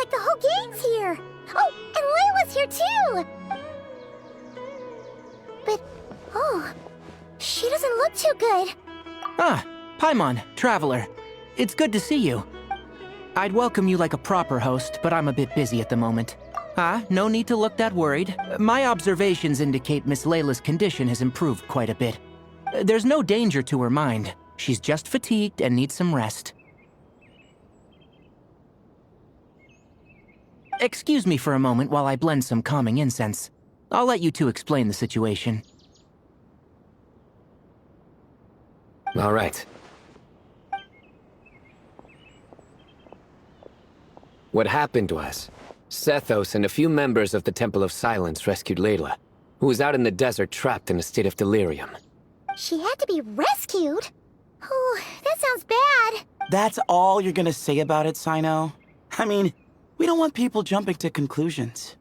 like the whole gang's here. Oh, and Layla's here too. But, oh, she doesn't look too good. Ah, Paimon, Traveler. It's good to see you. I'd welcome you like a proper host, but I'm a bit busy at the moment. No need to look that worried. My observations indicate Miss Layla's condition has improved quite a bit. There's no danger to her mind. She's just fatigued and needs some rest. Excuse me for a moment while I blend some calming incense. I'll let you two explain the situation. All right. What happened was, Sethos and a few members of the Temple of Silence rescued Layla, who was out in the desert trapped in a state of delirium. She had to be rescued? Oh, that sounds bad. That's all you're gonna say about it, Sino? I mean, we don't want people jumping to conclusions.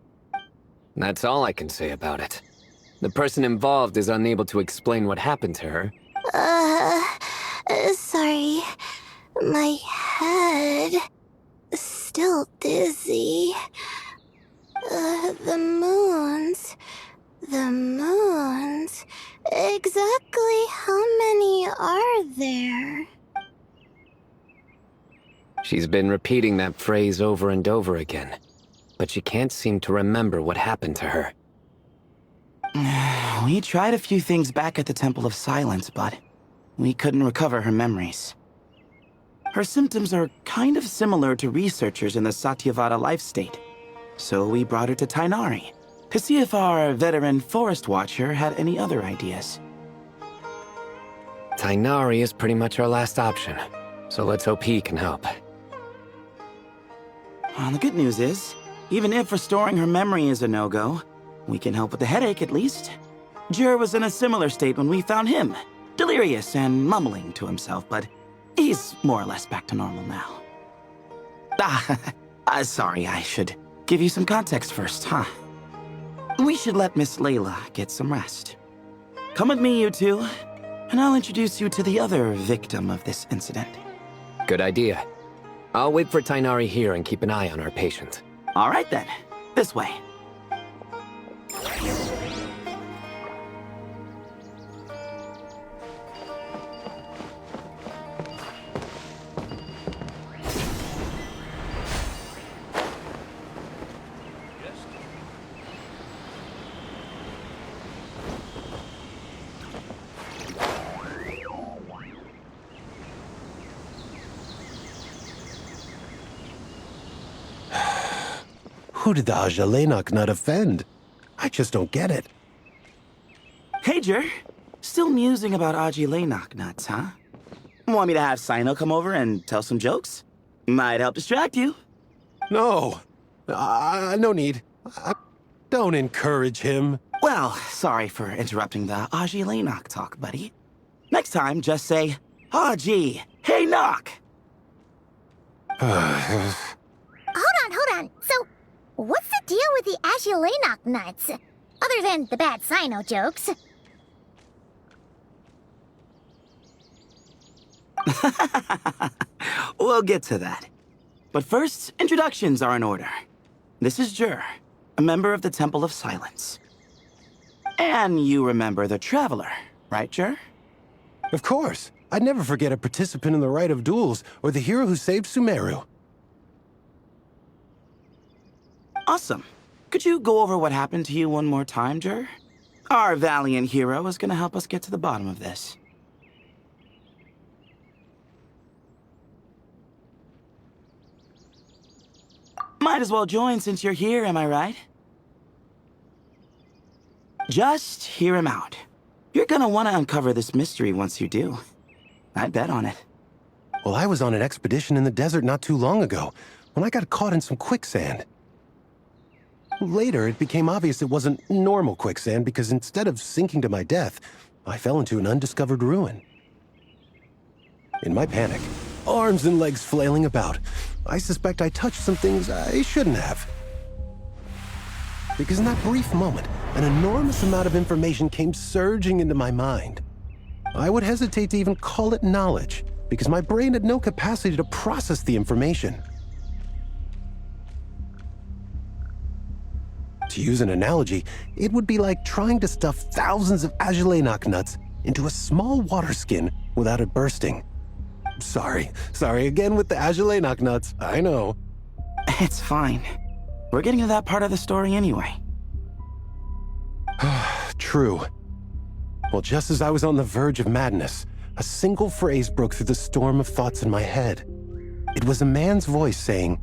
That's all I can say about it. The person involved is unable to explain what happened to her. Sorry. My head... still dizzy. The moons... Exactly how many are there? She's been repeating that phrase over and over again, but she can't seem to remember what happened to her. We tried a few things back at the Temple of Silence, but we couldn't recover her memories. Her symptoms are kind of similar to researchers in the Satyavada life state, so we brought her to Tainari to see if our veteran forest watcher had any other ideas. Tainari is pretty much our last option, so let's hope he can help. The good news is, even if restoring her memory is a no-go, we can help with the headache at least. Jur was in a similar state when we found him, delirious and mumbling to himself, but he's more or less back to normal now. Sorry, I should give you some context first, huh? We should let Miss Layla get some rest. Come with me, you two, and I'll introduce you to the other victim of this incident. Good idea. I'll wait for Tainari here and keep an eye on our patient. All right then, this way. Who did the Ajalenok not offend? I just don't get it. Hey, Jur. Still musing about Aji nuts, huh? Want me to have Sino come over and tell some jokes? Might help distract you. No. No need. Don't encourage him. Well, sorry for interrupting the Aji talk, buddy. Next time, just say, Aji, hey knock! Hold on. So, what's the deal with the Agilenok nuts? Other than the bad Sino jokes. We'll get to that. But first, introductions are in order. This is Jur, a member of the Temple of Silence. And you remember the Traveler, right, Jur? Of course. I'd never forget a participant in the Rite of Duels or the hero who saved Sumeru. Awesome. Could you go over what happened to you one more time, Jur? Our valiant hero is gonna help us get to the bottom of this. Might as well join since you're here, am I right? Just hear him out. You're gonna want to uncover this mystery once you do. I'd bet on it. Well, I was on an expedition in the desert not too long ago, when I got caught in some quicksand. Later, it became obvious it wasn't normal quicksand because instead of sinking to my death, I fell into an undiscovered ruin. In my panic, arms and legs flailing about, I suspect I touched some things I shouldn't have. Because in that brief moment, an enormous amount of information came surging into my mind. I would hesitate to even call it knowledge, because my brain had no capacity to process the information. To use an analogy, it would be like trying to stuff thousands of Agelenok nuts into a small water skin without it bursting. Sorry again with the Agelenok nuts, I know. It's fine. We're getting to that part of the story anyway. True. Well, just as I was on the verge of madness, a single phrase broke through the storm of thoughts in my head. It was a man's voice saying,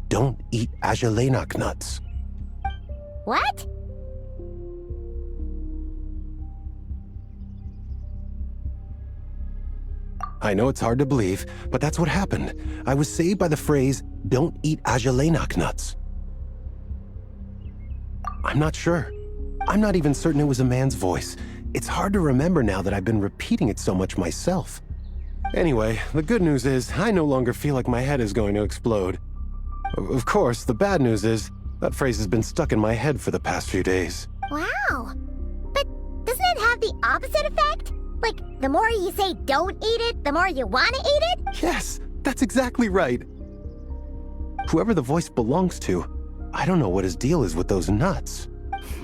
"Don't eat Agelenok nuts." What? I know it's hard to believe, but that's what happened. I was saved by the phrase, "Don't eat Agelenok nuts." I'm not sure. I'm not even certain it was a man's voice. It's hard to remember now that I've been repeating it so much myself. Anyway, the good news is I no longer feel like my head is going to explode. Of course, the bad news is that phrase has been stuck in my head for the past few days. Wow. But doesn't it have the opposite effect? Like, the more you say don't eat it, the more you want to eat it? Yes, that's exactly right. Whoever the voice belongs to, I don't know what his deal is with those nuts.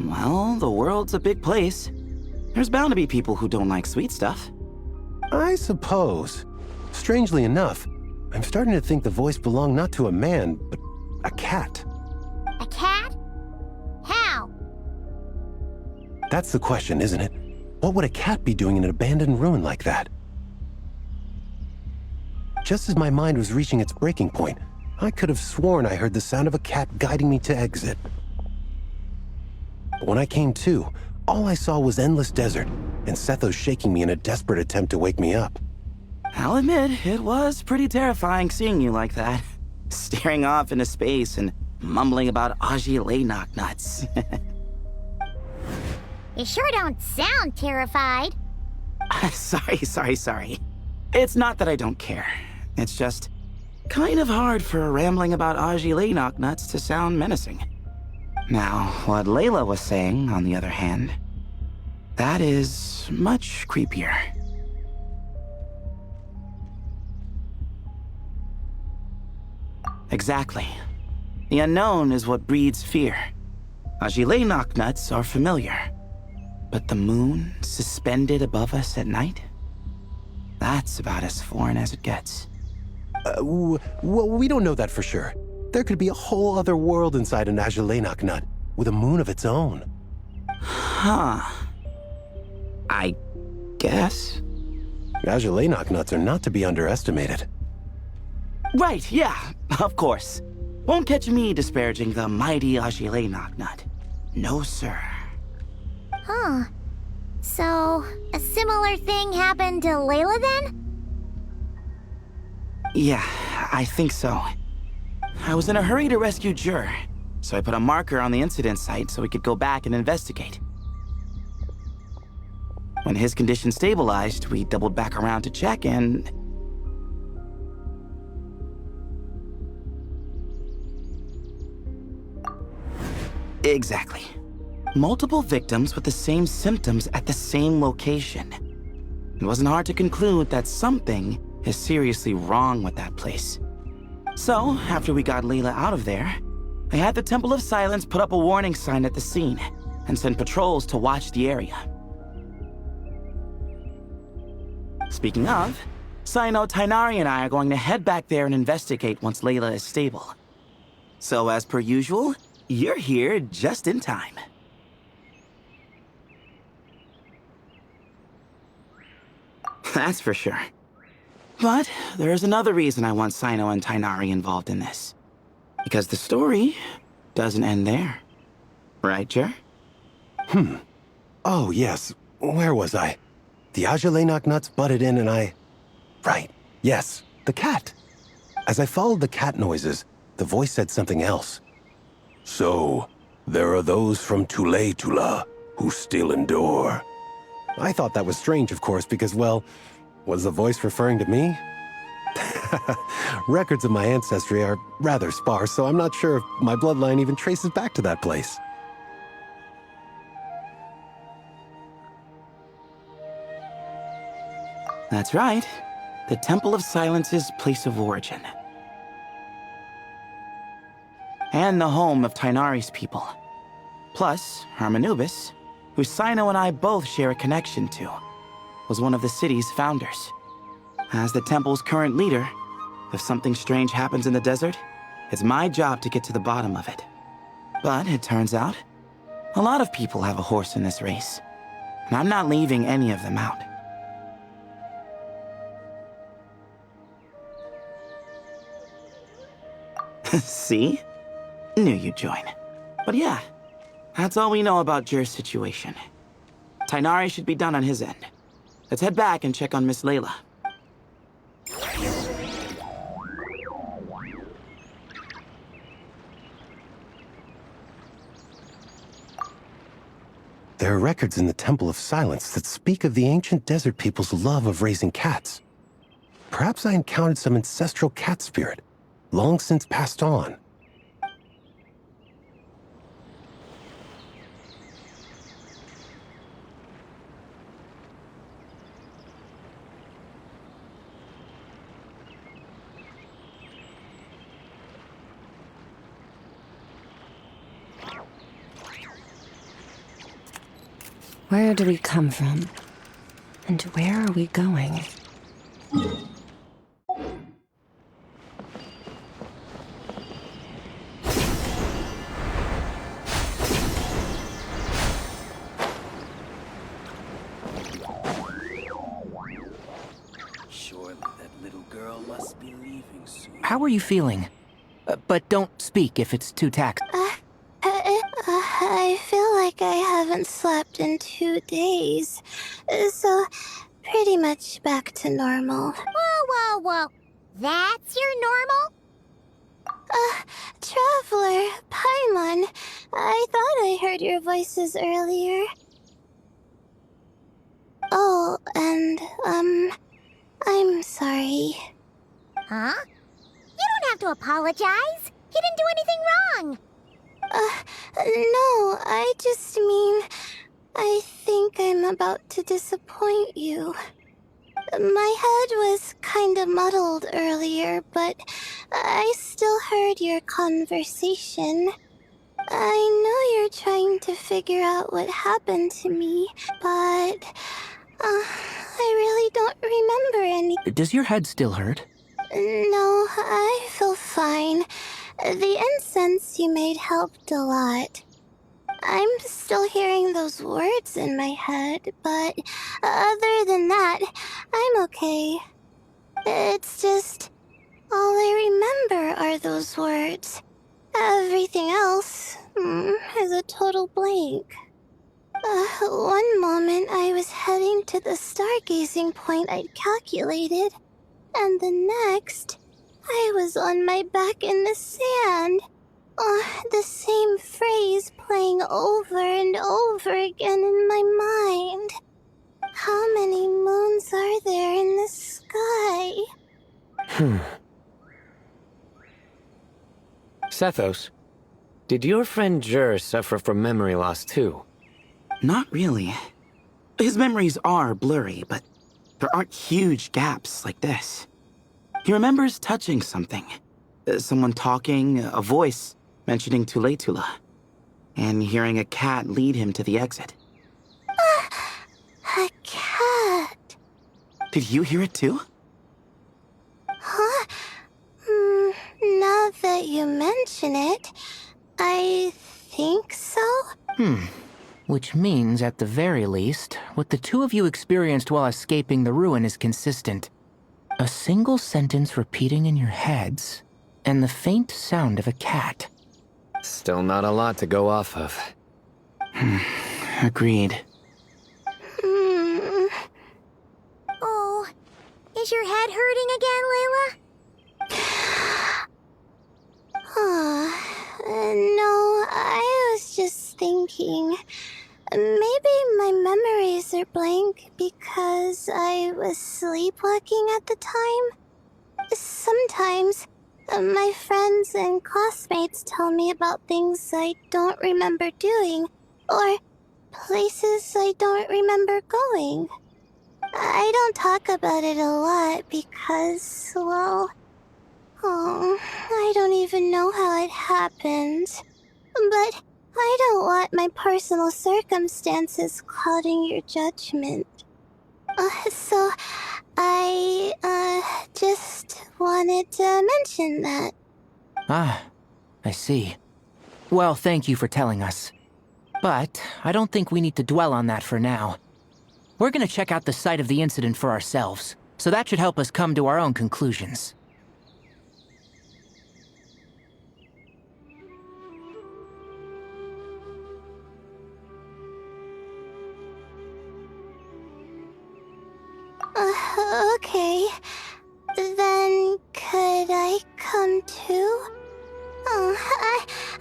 Well, the world's a big place. There's bound to be people who don't like sweet stuff. I suppose. Strangely enough, I'm starting to think the voice belonged not to a man, but a cat. A cat? How? That's the question, isn't it? What would a cat be doing in an abandoned ruin like that? Just as my mind was reaching its breaking point, I could have sworn I heard the sound of a cat guiding me to exit. But when I came to, all I saw was endless desert, and Sethos shaking me in a desperate attempt to wake me up. I'll admit, it was pretty terrifying seeing you like that. Staring off into space and mumbling about Agelenok nuts. You sure don't sound terrified. Sorry. It's not that I don't care. It's just kind of hard for rambling about Agelenok nuts to sound menacing. Now, what Layla was saying, on the other hand, that is much creepier. Exactly. The unknown is what breeds fear. Agelenok nuts are familiar. But the moon suspended above us at night? That's about as foreign as it gets. Well, we don't know that for sure. There could be a whole other world inside an Agelenok nut, with a moon of its own. Huh. I guess. Agelenok nuts are not to be underestimated. Right, yeah, of course. Won't catch me disparaging the mighty Agelenok nut. No, sir. Huh. So, a similar thing happened to Layla then? Yeah, I think so. I was in a hurry to rescue Jur, so I put a marker on the incident site so we could go back and investigate. When his condition stabilized, we doubled back around to check and... Exactly. Multiple victims with the same symptoms at the same location. It wasn't hard to conclude that something is seriously wrong with that place. So, after we got Layla out of there, I had the Temple of Silence put up a warning sign at the scene and send patrols to watch the area. Speaking of, Sino, Tainari, and I are going to head back there and investigate once Layla is stable. So, as per usual, you're here just in time. That's for sure. But there's another reason I want Sino and Tainari involved in this. Because the story doesn't end there. Right, Jer? Oh, yes. Where was I? The Agelenok nuts butted in and I... Right. Yes, the cat. As I followed the cat noises, the voice said something else. So, there are those from Tula who still endure. I thought that was strange, of course, because, well, was the voice referring to me? Records of my ancestry are rather sparse, so I'm not sure if my bloodline even traces back to that place. That's right. The Temple of Silence's place of origin. And the home of Tainari's people. Plus, Hermanubis, who Sino and I both share a connection to, was one of the city's founders. As the temple's current leader, if something strange happens in the desert, it's my job to get to the bottom of it. But it turns out, a lot of people have a horse in this race, and I'm not leaving any of them out. See? Knew you'd join. But yeah, that's all we know about Jer's situation. Tainari should be done on his end. Let's head back and check on Miss Layla. There are records in the Temple of Silence that speak of the ancient desert people's love of raising cats. Perhaps I encountered some ancestral cat spirit, long since passed on. Where do we come from? And where are we going? Surely that little girl must be leaving soon. How are you feeling? But don't speak if it's too taxing. I feel like I haven't slept in 2 days, so pretty much back to normal. Whoa. That's your normal? Traveler, Paimon, I thought I heard your voices earlier. Oh, and, I'm sorry. Huh? You don't have to apologize. You didn't do anything wrong. No, I just mean, I think I'm about to disappoint you. My head was kinda muddled earlier, but I still heard your conversation. I know you're trying to figure out what happened to me, but, I really don't remember any. Does your head still hurt? No, I feel fine. The incense you made helped a lot. I'm still hearing those words in my head, but other than that, I'm okay. It's just, all I remember are those words. Everything else is a total blank. One moment I was heading to the stargazing point I'd calculated, and the next, I was on my back in the sand. The same phrase playing over and over again in my mind. How many moons are there in the sky? Sethos, did your friend Jer suffer from memory loss too? Not really. His memories are blurry, but there aren't huge gaps like this. He remembers touching something. Someone talking, a voice mentioning Tuletula, and hearing a cat lead him to the exit. A cat. Did you hear it too? Huh? Now that you mention it, I think so. Which means, at the very least, what the two of you experienced while escaping the ruin is consistent. A single sentence repeating in your heads, and the faint sound of a cat. Still not a lot to go off of. Agreed. Oh, is your head hurting again, Layla? No, I was just thinking. Maybe my memories are blank because I was sleepwalking at the time. Sometimes, my friends and classmates tell me about things I don't remember doing, or places I don't remember going. I don't talk about it a lot because, well, I don't even know how it happened. But I don't want my personal circumstances clouding your judgment. So I, just wanted to mention that. Ah, I see. Well, thank you for telling us. But I don't think we need to dwell on that for now. We're gonna check out the site of the incident for ourselves, so that should help us come to our own conclusions. Okay. Then could I come too? Oh,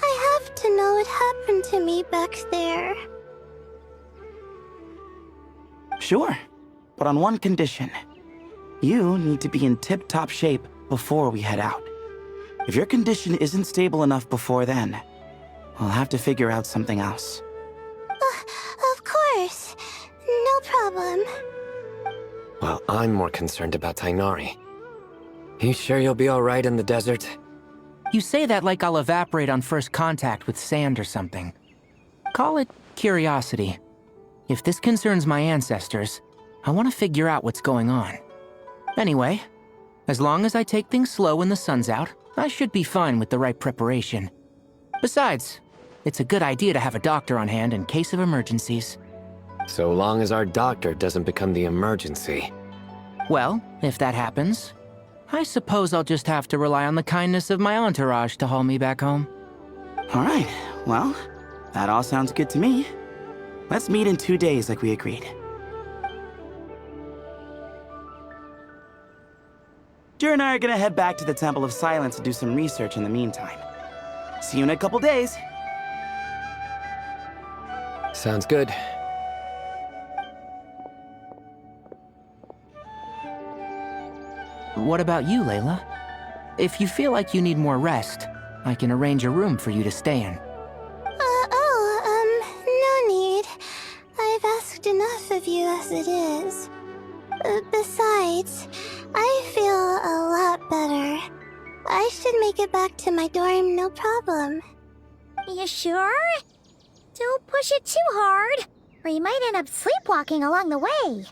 I have to know what happened to me back there. Sure, but on one condition. You need to be in tip-top shape before we head out. If your condition isn't stable enough before then, we'll have to figure out something else. Of course. No problem. Well, I'm more concerned about Tainari. You sure you'll be alright in the desert? You say that like I'll evaporate on first contact with sand or something. Call it curiosity. If this concerns my ancestors, I want to figure out what's going on. Anyway, as long as I take things slow when the sun's out, I should be fine with the right preparation. Besides, it's a good idea to have a doctor on hand in case of emergencies. So long as our doctor doesn't become the emergency. Well, if that happens, I suppose I'll just have to rely on the kindness of my entourage to haul me back home. Alright, well, that all sounds good to me. Let's meet in 2 days like we agreed. Jer and I are gonna head back to the Temple of Silence to do some research in the meantime. See you in a couple days. Sounds good. What about you, Layla? If you feel like you need more rest, I can arrange a room for you to stay in. No need. I've asked enough of you as it is. Besides, I feel a lot better. I should make it back to my dorm, no problem. You sure? Don't push it too hard, or you might end up sleepwalking along the way.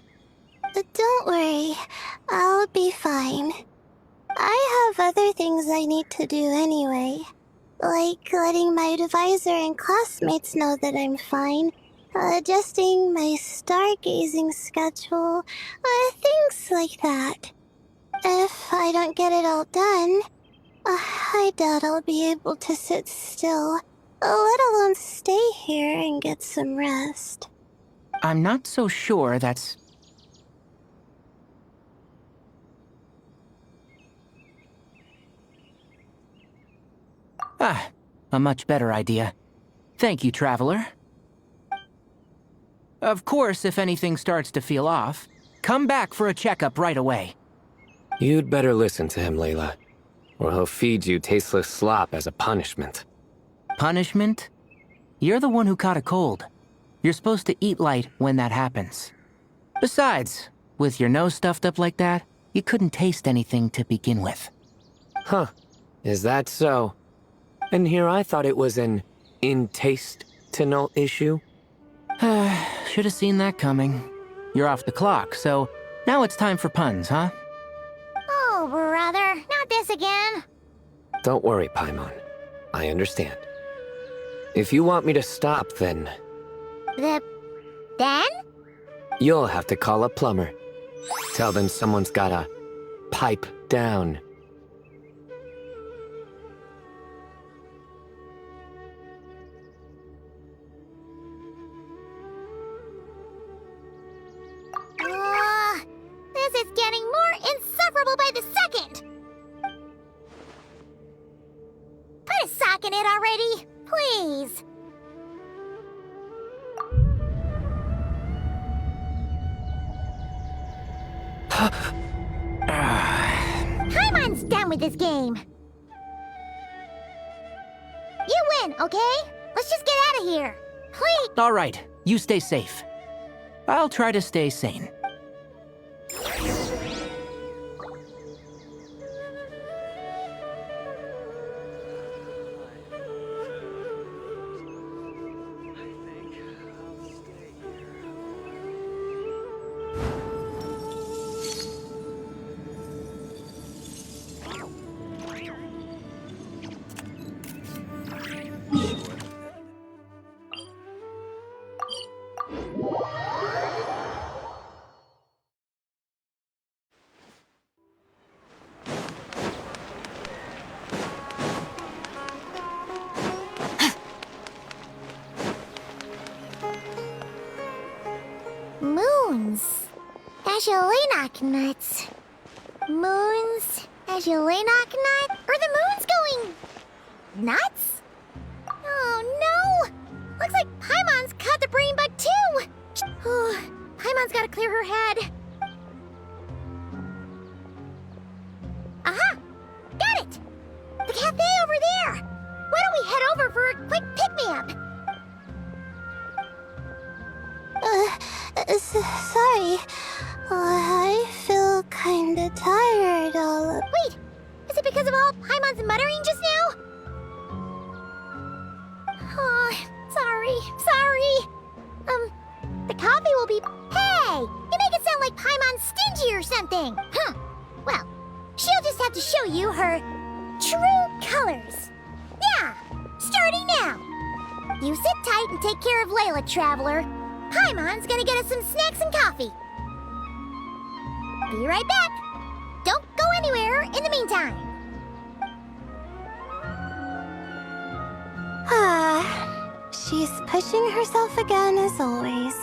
Don't worry, I'll be fine. I have other things I need to do anyway. Like letting my advisor and classmates know that I'm fine, adjusting my stargazing schedule, things like that. If I don't get it all done, I doubt I'll be able to sit still, let alone stay here and get some rest. I'm not so sure that's... Ah, a much better idea. Thank you, Traveler. Of course, if anything starts to feel off, come back for a checkup right away. You'd better listen to him, Layla, or he'll feed you tasteless slop as a punishment. Punishment? You're the one who caught a cold. You're supposed to eat light when that happens. Besides, with your nose stuffed up like that, you couldn't taste anything to begin with. Huh, is that so? And here I thought it was an intestinal issue. Should have seen that coming. You're off the clock, so now it's time for puns, huh? Oh, brother, not this again. Don't worry, Paimon. I understand. If you want me to stop, then Then? you'll have to call a plumber. Tell them someone's gotta pipe down. This is getting more insufferable by the second. Put a sock in it already, please. Paimon's done with this game. You win, okay? Let's just get out of here. Please. All right, you stay safe. I'll try to stay sane. nuts. Moons, Azulenoc nut? Are the moons going nuts? Oh no! Looks like Paimon's caught the brain bug too! Oh, Paimon's gotta clear her head. Aha! Got it! The cafe over there! Why don't we head over for a quick pick-me-up? Sorry. I feel kinda tired all... Wait! Is it because of all Paimon's muttering just now? Oh, sorry. The coffee will be... Hey! You make it sound like Paimon's stingy or something! Well, she'll just have to show you her true colors. Yeah! Starting now! You sit tight and take care of Layla, Traveler. Paimon's gonna get us some snacks and coffee. Be right back. Don't go anywhere in the meantime. She's pushing herself again as always.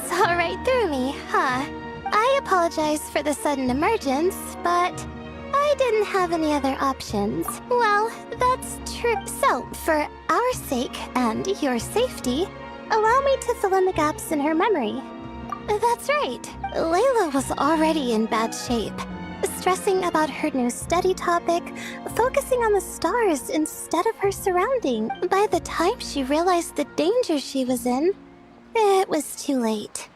Saw right through me, huh? I apologize for the sudden emergence, but I didn't have any other options. Well, that's true. So, for our sake and your safety, allow me to fill in the gaps in her memory. That's right. Layla was already in bad shape. Stressing about her new study topic, focusing on the stars instead of her surrounding. By the time she realized the danger she was in, it was too late.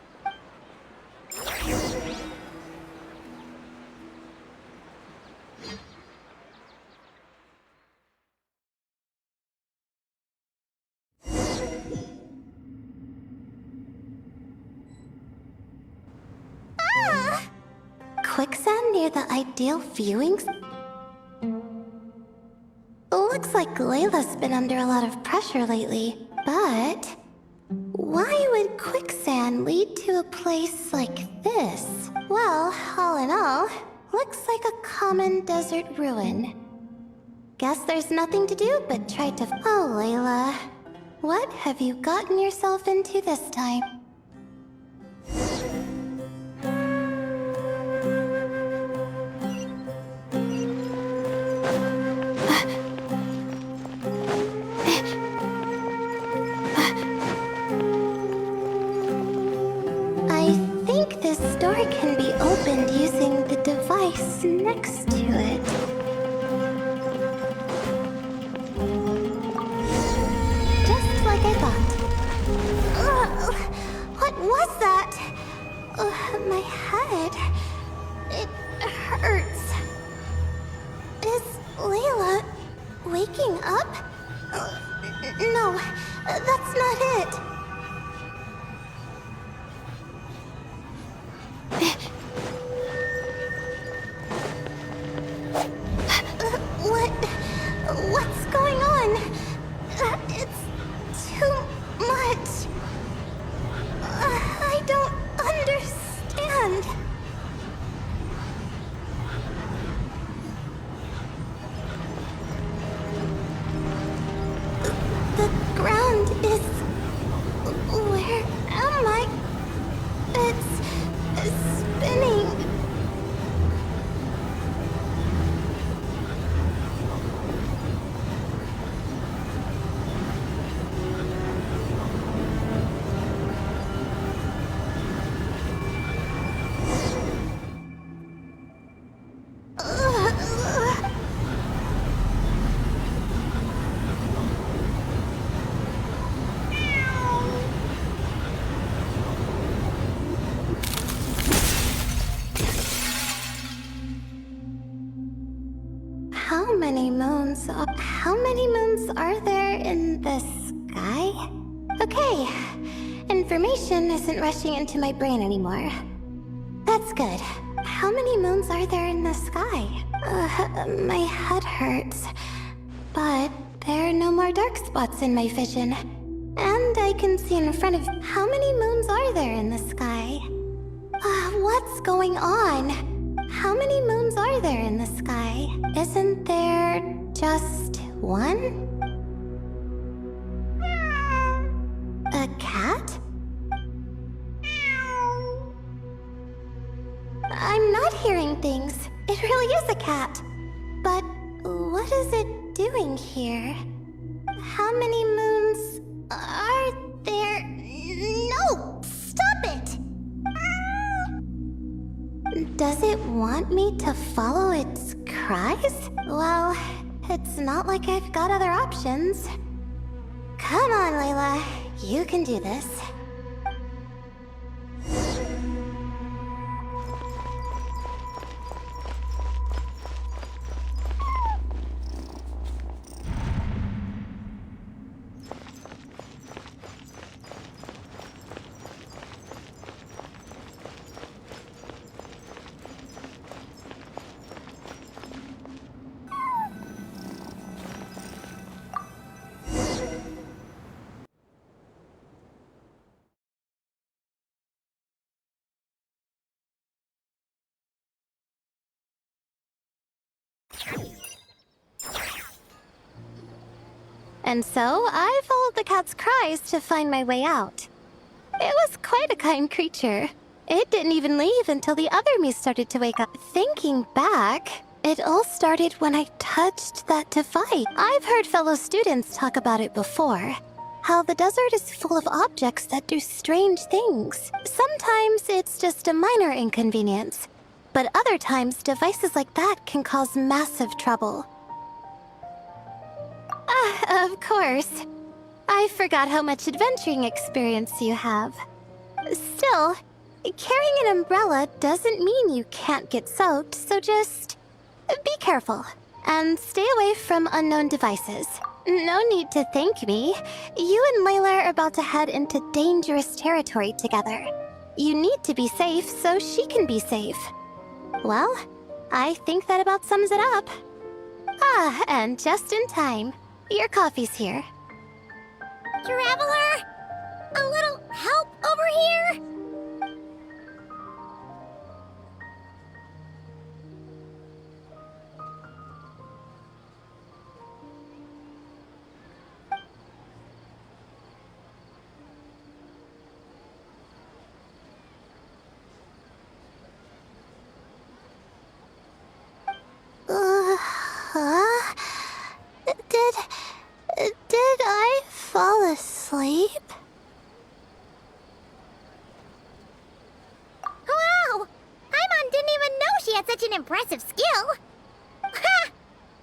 Quicksand near the ideal viewings? Looks like Layla's been under a lot of pressure lately, but why would quicksand lead to a place like this? Well, all in all, looks like a common desert ruin. Guess there's nothing to do but try to... Oh, Layla, what have you gotten yourself into this time? Door can be opened using the device next to it. Just like I thought. Ugh, what was that? My head. It hurts. Is Layla waking up? No, that's not it. What's going on? It's too much. I don't understand. The ground is... Where am I? It's spinning. How many moons are there in the sky? Okay, information isn't rushing into my brain anymore. That's good. How many moons are there in the sky? My head hurts. But there are no more dark spots in my vision. And I can see in front of... How many moons are there in the sky? What's going on? How many moons are there in the sky? Isn't there just one? A cat? I'm not hearing things. It really is a cat. But what is it doing here? How many moons are there? No! Stop it! Does it want me to follow its cries? Well, it's not like I've got other options. Come on, Layla. You can do this. And so, I followed the cat's cries to find my way out. It was quite a kind creature. It didn't even leave until the other me started to wake up. Thinking back, it all started when I touched that device. I've heard fellow students talk about it before. How the desert is full of objects that do strange things. Sometimes it's just a minor inconvenience, but other times devices like that can cause massive trouble. Of course. I forgot how much adventuring experience you have. Still, carrying an umbrella doesn't mean you can't get soaked, so just be careful and stay away from unknown devices. No need to thank me. You and Layla are about to head into dangerous territory together. You need to be safe so she can be safe. Well, I think that about sums it up. And just in time. Your coffee's here. Traveler? A little help over here? Did I fall asleep? Wow! Paimon didn't even know she had such an impressive skill. Ha!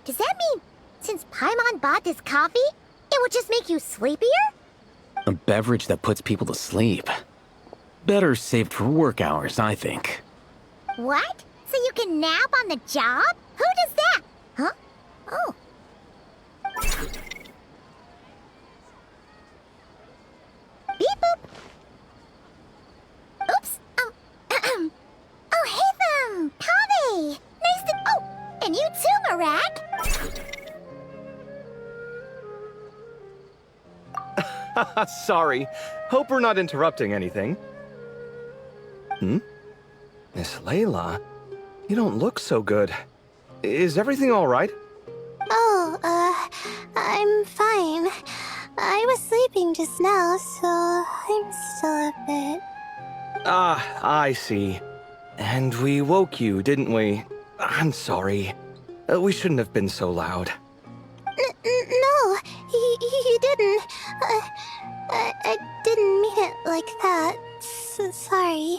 Does that mean since Paimon bought this coffee, it would just make you sleepier? A beverage that puts people to sleep. Better saved for work hours, I think. What? So you can nap on the job? Who does that? Huh? Oh. Beep boop. Oops. Oh, hey them. Kave. Nice to. Oh, and you too, Marak. Sorry. Hope we're not interrupting anything. Miss Layla, you don't look so good. Is everything all right? Oh, I'm fine. I was sleeping just now, so I'm still a bit... Ah, I see. And we woke you, didn't we? I'm sorry. We shouldn't have been so loud. No, you didn't. I didn't mean it like that. Sorry.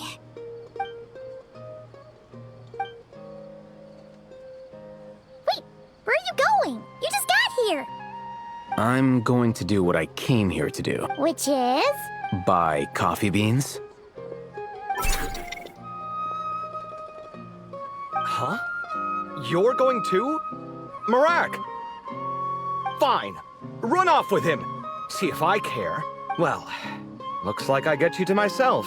Wait, where are you going? You just got here. I'm going to do what I came here to do. Which is? Buy coffee beans. Huh? You're going too? Marak! Fine. Run off with him. See if I care. Well, looks like I get you to myself.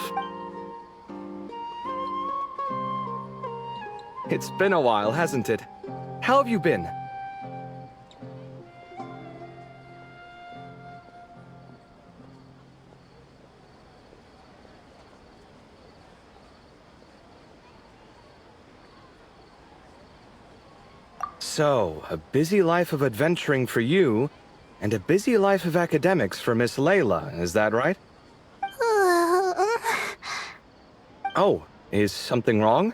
It's been a while, hasn't it? How have you been? So, a busy life of adventuring for you, and a busy life of academics for Miss Layla, is that right? Oh, is something wrong?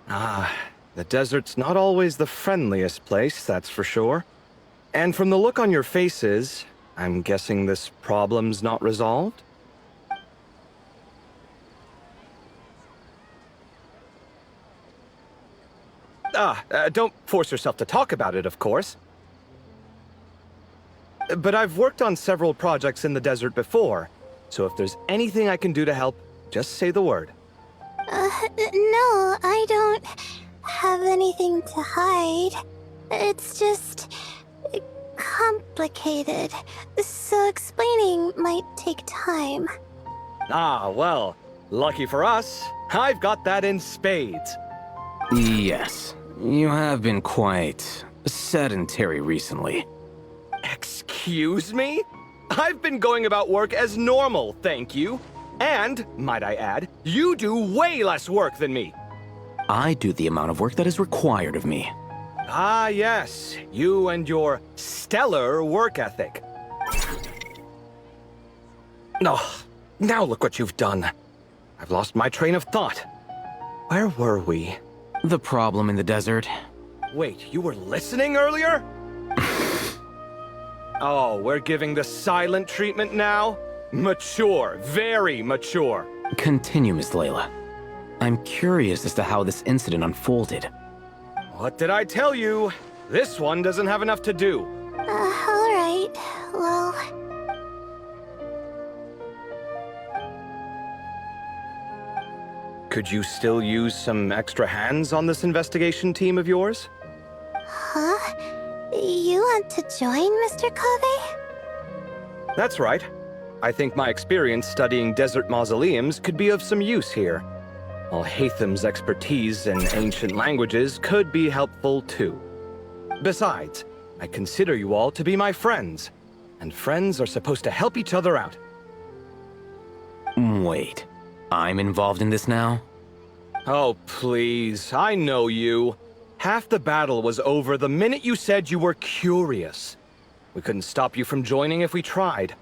The desert's not always the friendliest place, that's for sure. And from the look on your faces, I'm guessing this problem's not resolved? Don't force yourself to talk about it, of course. But I've worked on several projects in the desert before, so if there's anything I can do to help, just say the word. No, I don't have anything to hide. It's just complicated, so explaining might take time. Well, lucky for us, I've got that in spades. Yes, you have been quite sedentary recently. Excuse me? I've been going about work as normal, thank you. And, might I add, you do way less work than me. I do the amount of work that is required of me. Yes, you and your stellar work ethic. Now look what you've done. I've lost my train of thought. Where were we? The problem in the desert. Wait, you were listening earlier? Oh, we're giving the silent treatment now? Mature, very mature. Continue, Miss Layla. I'm curious as to how this incident unfolded. What did I tell you? This one doesn't have enough to do. Alright, well... Could you still use some extra hands on this investigation team of yours? Huh? You want to join, Mr. Cave? That's right. I think my experience studying desert mausoleums could be of some use here. While Hatham's expertise in ancient languages could be helpful too. Besides, I consider you all to be my friends, and friends are supposed to help each other out. Wait, I'm involved in this now? Oh, please, I know you. Half the battle was over the minute you said you were curious. We couldn't stop you from joining if we tried.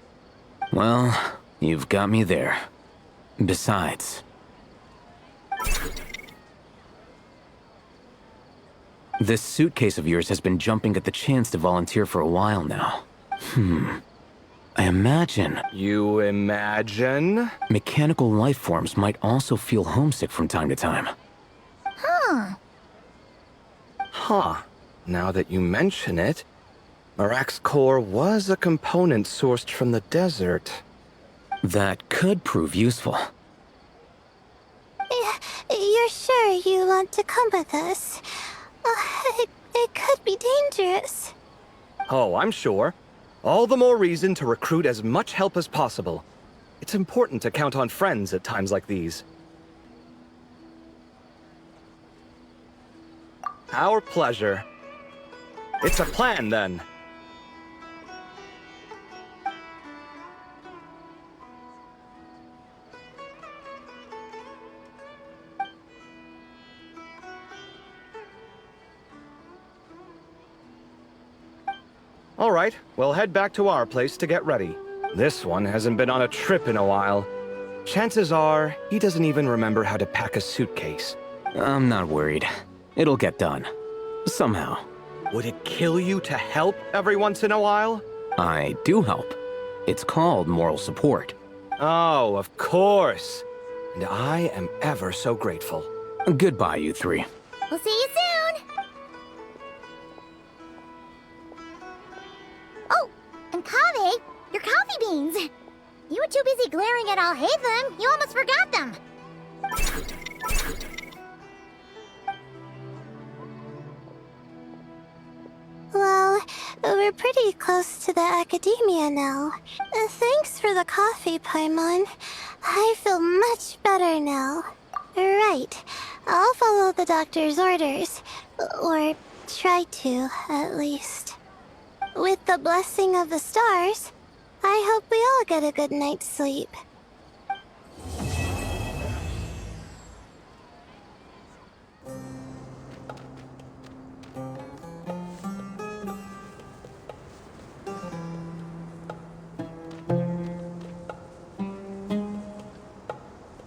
Well, you've got me there. Besides... This suitcase of yours has been jumping at the chance to volunteer for a while now. I imagine... You imagine? Mechanical life forms might also feel homesick from time to time. Huh. Now that you mention it, Marak's core was a component sourced from the desert. That could prove useful. You're sure you want to come with us? It could be dangerous. Oh, I'm sure. All the more reason to recruit as much help as possible. It's important to count on friends at times like these. Our pleasure. It's a plan, then. All right, we'll head back to our place to get ready. This one hasn't been on a trip in a while. Chances are, he doesn't even remember how to pack a suitcase. I'm not worried. It'll get done. Somehow. Would it kill you to help every once in a while? I do help. It's called moral support. Oh, of course. And I am ever so grateful. Goodbye, you three. We'll see you soon! Oh, and Kaveh, your coffee beans! You were too busy glaring at Alhaitham, you almost forgot them! Well, we're pretty close to the academia now. Thanks for the coffee, Paimon. I feel much better now. Right. I'll follow the doctor's orders. Or try to, at least. With the blessing of the stars, I hope we all get a good night's sleep.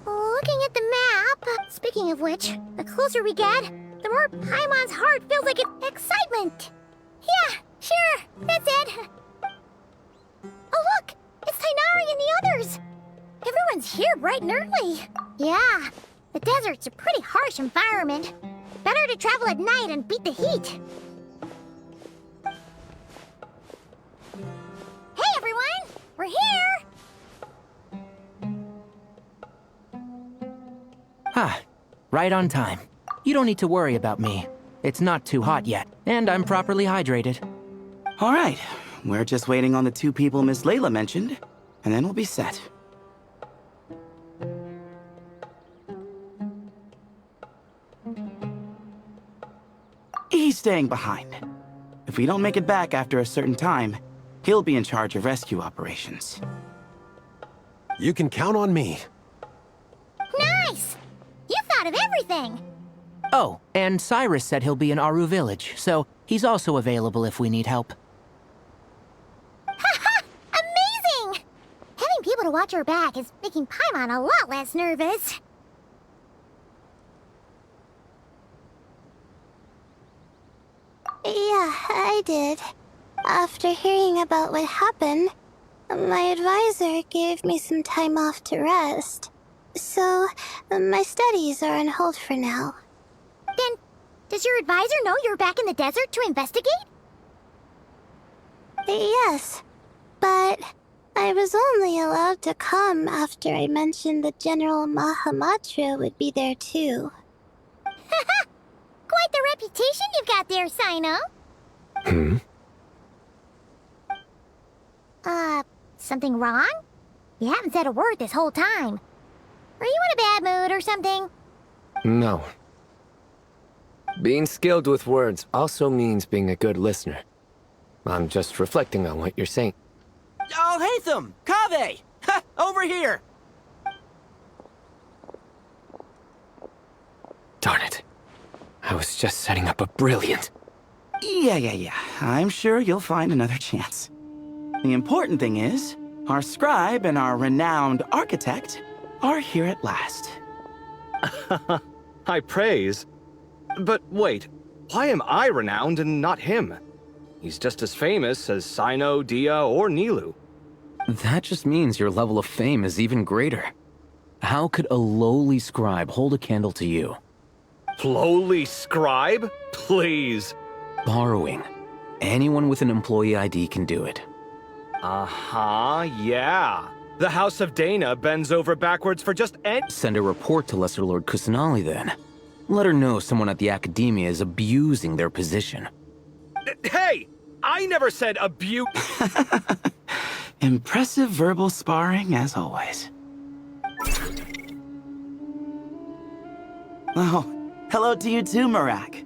Looking at the map, speaking of which, the closer we get, the more Paimon's heart feels like it's excitement. Yeah, sure, that's it. Oh look, it's Tainari and the others. Everyone's here bright and early. Yeah, the desert's a pretty harsh environment. Better to travel at night and beat the heat. Hey everyone, we're here. Ah, right on time. You don't need to worry about me. It's not too hot yet, and I'm properly hydrated. All right, we're just waiting on the 2 people Miss Layla mentioned, and then we'll be set. He's staying behind. If we don't make it back after a certain time, he'll be in charge of rescue operations. You can count on me. Nice! You thought of everything. Oh, and Cyrus said he'll be in Aru Village, so he's also available if we need help. Haha! Amazing! Having people to watch our back is making Paimon a lot less nervous. Yeah, I did. After hearing about what happened, my advisor gave me some time off to rest. So, my studies are on hold for now. Then, does your advisor know you're back in the desert to investigate? Yes, but I was only allowed to come after I mentioned that General Mahamatra would be there too. Haha! Quite the reputation you've got there, Sino. Something wrong? You haven't said a word this whole time. Are you in a bad mood or something? No. Being skilled with words also means being a good listener. I'm just reflecting on what you're saying. Oh, Hatham! Kaveh! Ha! Over here! Darn it. I was just setting up a brilliant... Yeah. I'm sure you'll find another chance. The important thing is, our scribe and our renowned architect are here at last. High praise. But wait, why am I renowned and not him? He's just as famous as Sino, Dia, or Nilu. That just means your level of fame is even greater. How could a lowly scribe hold a candle to you? Lowly scribe? Please. Borrowing. Anyone with an employee ID can do it. Yeah. The House of Dana bends over backwards for just Send a report to Lesser Lord Kusanali then. Let her know someone at the Academia is abusing their position. Hey! I never said abuse. Impressive verbal sparring, as always. Oh, hello to you too, Marak.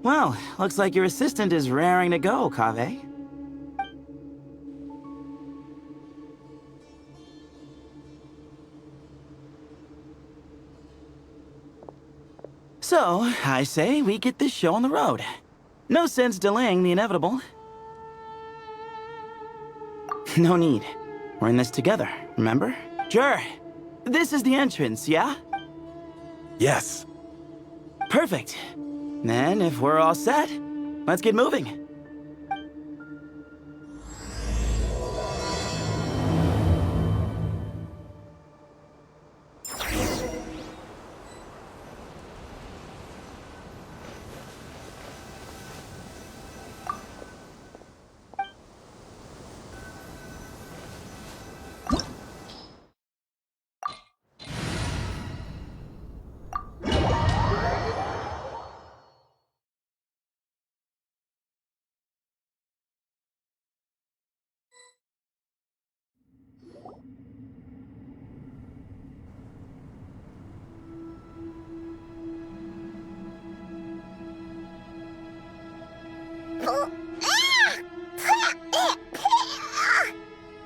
Well, looks like your assistant is raring to go, Kaveh. So, I say we get this show on the road. No sense delaying the inevitable. No need. We're in this together, remember? Sure. This is the entrance, yeah? Yes. Perfect. Then, if we're all set, let's get moving.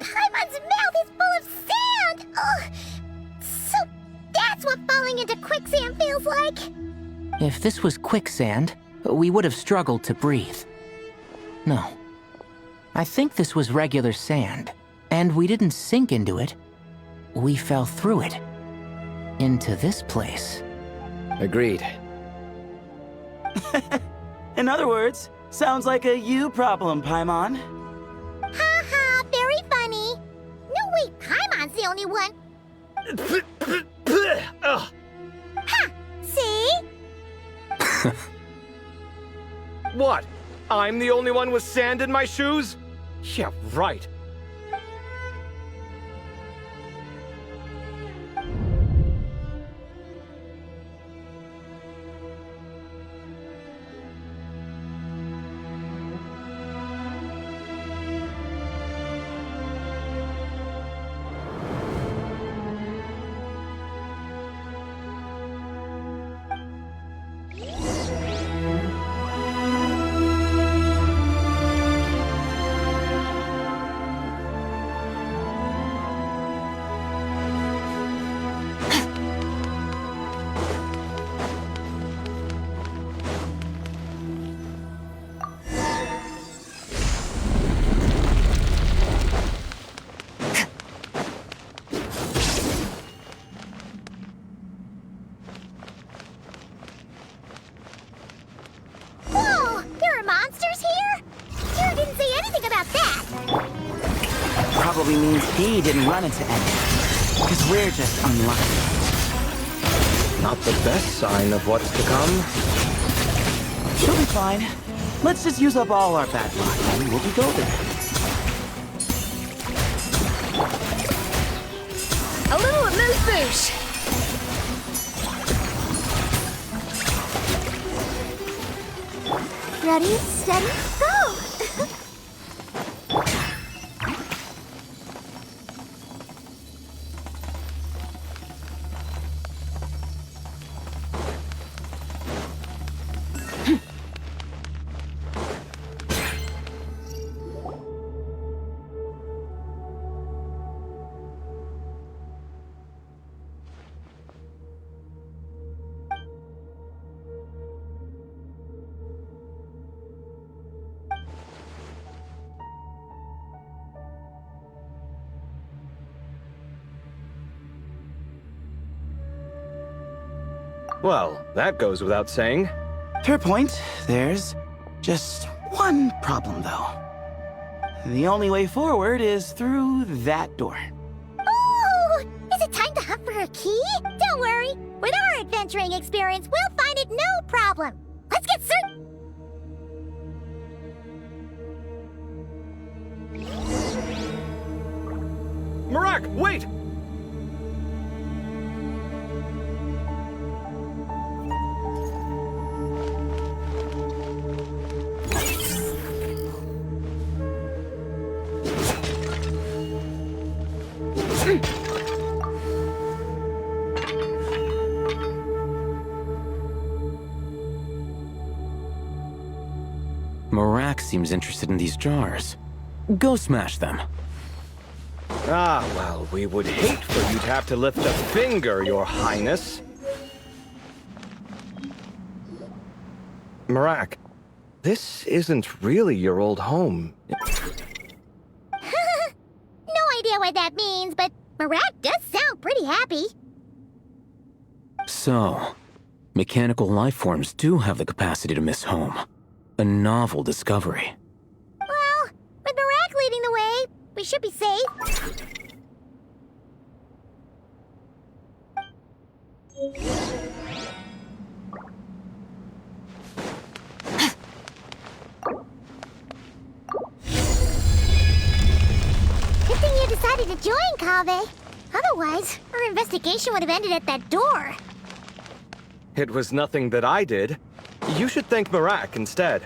Paimon's mouth is full of sand! Ugh. So that's what falling into quicksand feels like? If this was quicksand, we would have struggled to breathe. No. I think this was regular sand, and we didn't sink into it. We fell through it. Into this place. Agreed. In other words, sounds like a you problem, Paimon. Ha, very funny. No, wait, Paimon's the only one. Ugh. Ha! See? What? I'm the only one with sand in my shoes? Yeah, right. Whoa! There are monsters here? Kira didn't say anything about that. Probably means he didn't run into any. Because we're just unlucky. Not the best sign of what's to come. She'll be fine. Let's just use up all our bad luck and we'll be golden. A little amuse-bouche. Ready, steady, go! Well, that goes without saying. Fair point. There's just one problem, though. The only way forward is through that door. Ooh! Is it time to hunt for a key? Don't worry. With our adventuring experience, we'll find it no problem. Let's get certain. Marak, wait! Marak seems interested in these jars. Go smash them. Ah, well, we would hate for you to have to lift a finger, Your Highness. Marak, this isn't really your old home. No idea what that means, but Marak does sound pretty happy. So, mechanical life forms do have the capacity to miss home. A novel discovery. Well, with Marak leading the way, we should be safe. Good thing you decided to join, Kaveh. Otherwise, our investigation would have ended at that door. It was nothing that I did. You should thank Marak instead.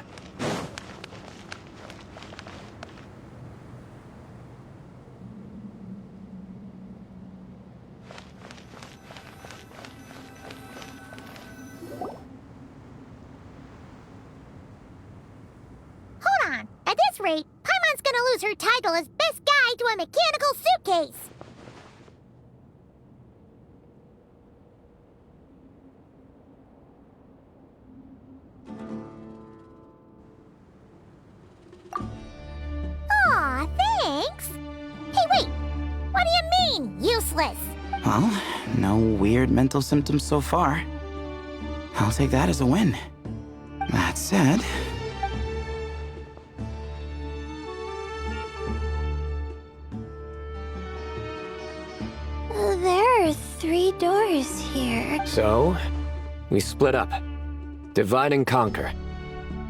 Hold on. At this rate, Paimon's gonna lose her title as best guide to a mechanical suitcase. Aw, thanks. Hey, wait. What do you mean, useless? Well, no weird mental symptoms so far. I'll take that as a win. That said, There are 3 doors here. So, we split up. Divide and conquer.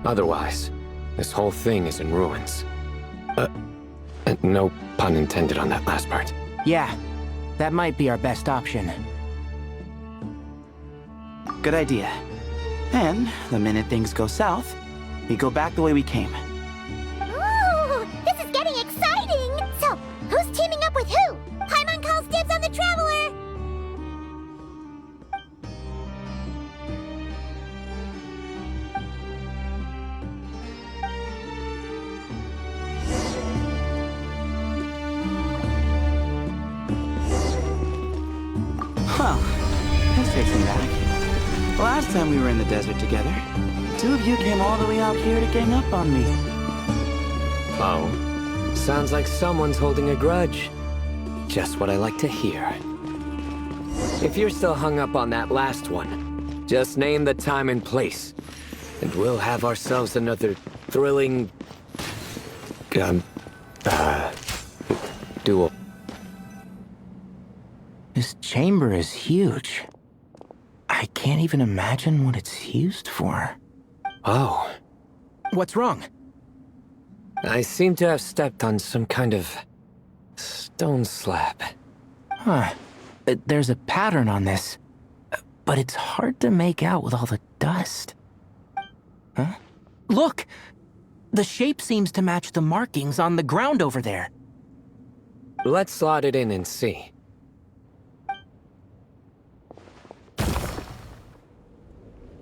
Otherwise, this whole thing is in ruins. No pun intended on that last part. Yeah, that might be our best option. good idea. And the minute things go south, we go back the way we came. Ooh, this is getting exciting! So, who's teaming up with who? Paimon calls dibs on the Traveler! Well, this takes me back. Last time we were in the desert together, two of you came all the way out here to gang up on me. Oh, sounds like someone's holding a grudge. Just what I like to hear. If you're still hung up on that last one, just name the time and place, and we'll have ourselves another thrilling... duel. This chamber is huge. I can't even imagine what it's used for. Oh, What's wrong? I seem to have stepped on some kind of stone slab. Huh. There's a pattern on this, but it's hard to make out with all the dust. Huh? Look! The shape seems to match the markings on the ground over there. Let's slot it in and see.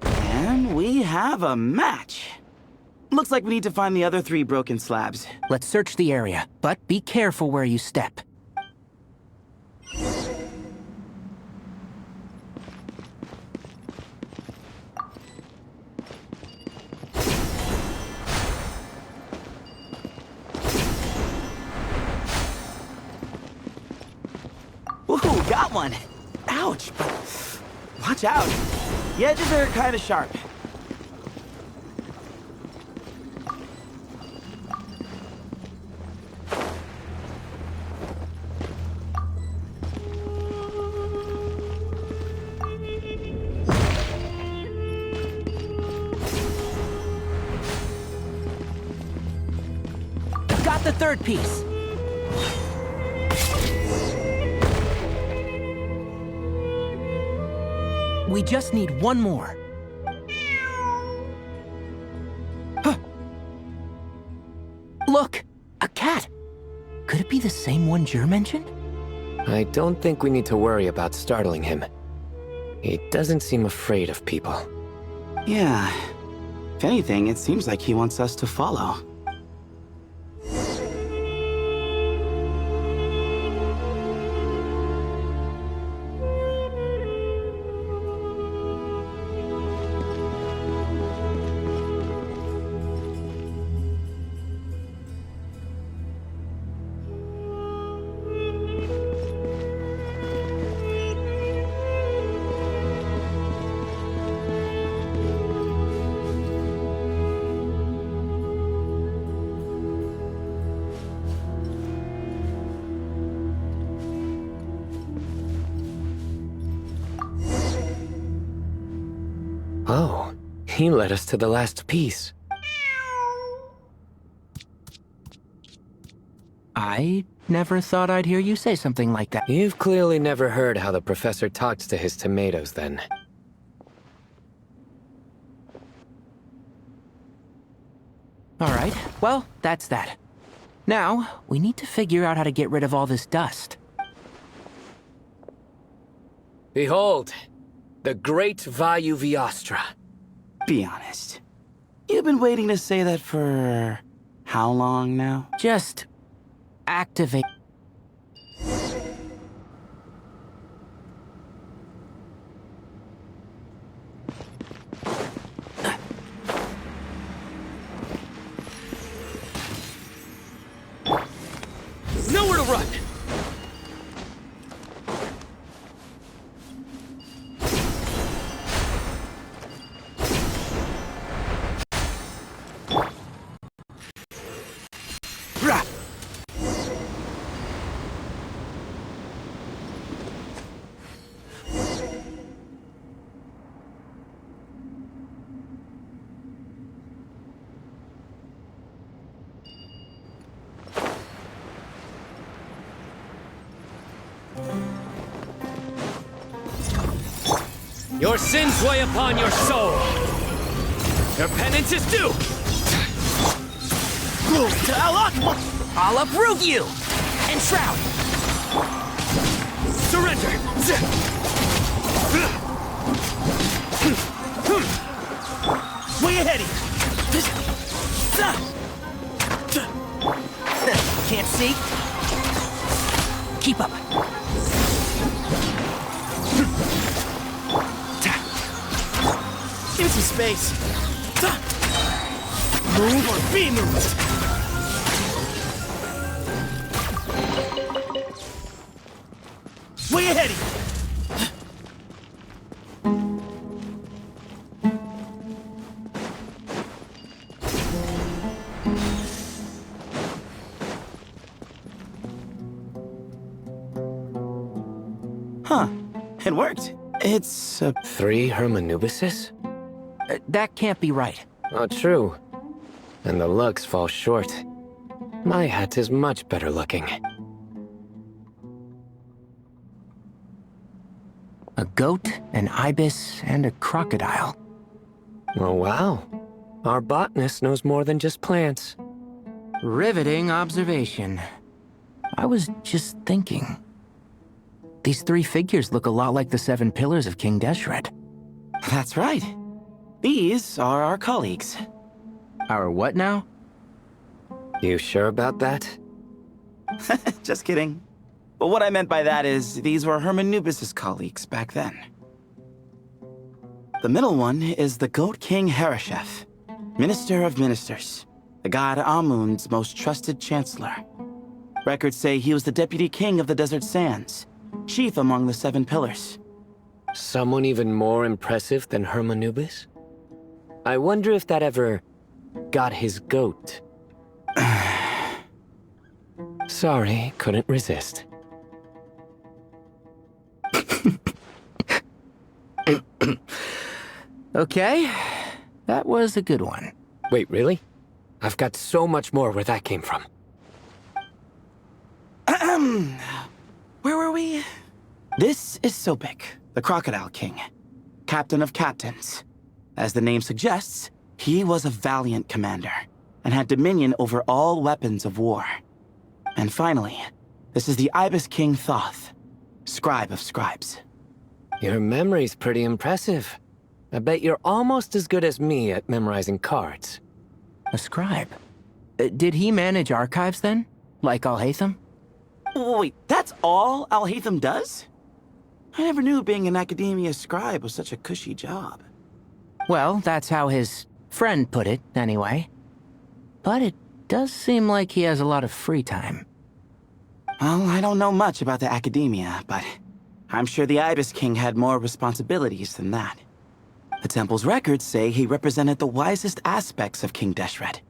And we have a match. Looks like we need to find the other 3 broken slabs. Let's search the area, but be careful where you step. Ooh, got one! Ouch, but watch out. The edges are kind of sharp. Got the 3rd piece! We just need one more. Huh. Look! A cat! Could it be the same one Jer mentioned? I don't think we need to worry about startling him. He doesn't seem afraid of people. Yeah. If anything, it seems like he wants us to follow. Oh, he led us to the last piece. I never thought I'd hear you say something like that. You've clearly never heard how the professor talks to his tomatoes, then. Alright, well, that's that. Now, we need to figure out how to get rid of all this dust. Behold, the great Vayu Viastra. Be honest. You've been waiting to say that for how long now? Just activate. Nowhere to run! Your sins weigh upon your soul. Your penance is due. I'll uproot you! Enshroud! Surrender. Way ahead of you! Can't see? Keep up. Give me some space. Move or be moved. Way ahead of you. Huh. It worked. It's a... 3 Hermanubises? That can't be right. Oh, true. And the looks fall short. My hat is much better looking. A goat, an ibis, and a crocodile. Oh, wow. Our botanist knows more than just plants. Riveting observation. I was just thinking. These 3 figures look a lot like the 7 pillars of King Deshret. That's right. These are our colleagues. Our what now? You sure about that? Just kidding. But what I meant by that is, these were Hermanubis' colleagues back then. The middle one is the Goat King Harashef, Minister of Ministers, the god Amun's most trusted chancellor. Records say he was the deputy king of the Desert Sands, chief among the 7 pillars. Someone even more impressive than Hermanubis? I wonder if that ever got his goat. Sorry, couldn't resist. Okay, that was a good one. Wait, really? I've got so much more where that came from. Where were we? This is Sopik, the Crocodile King, captain of captains. As the name suggests, he was a valiant commander and had dominion over all weapons of war. And finally, this is the Ibis King Thoth, scribe of scribes. Your memory's pretty impressive. I bet you're almost as good as me at memorizing cards. A scribe? Did he manage archives then? Like Alhaitham? Wait, that's all Alhaitham does? I never knew being an academia scribe was such a cushy job. Well, that's how his friend put it, anyway. But it does seem like he has a lot of free time. Well, I don't know much about the academia, but I'm sure the Ibis King had more responsibilities than that. The temple's records say he represented the wisest aspects of King Deshret,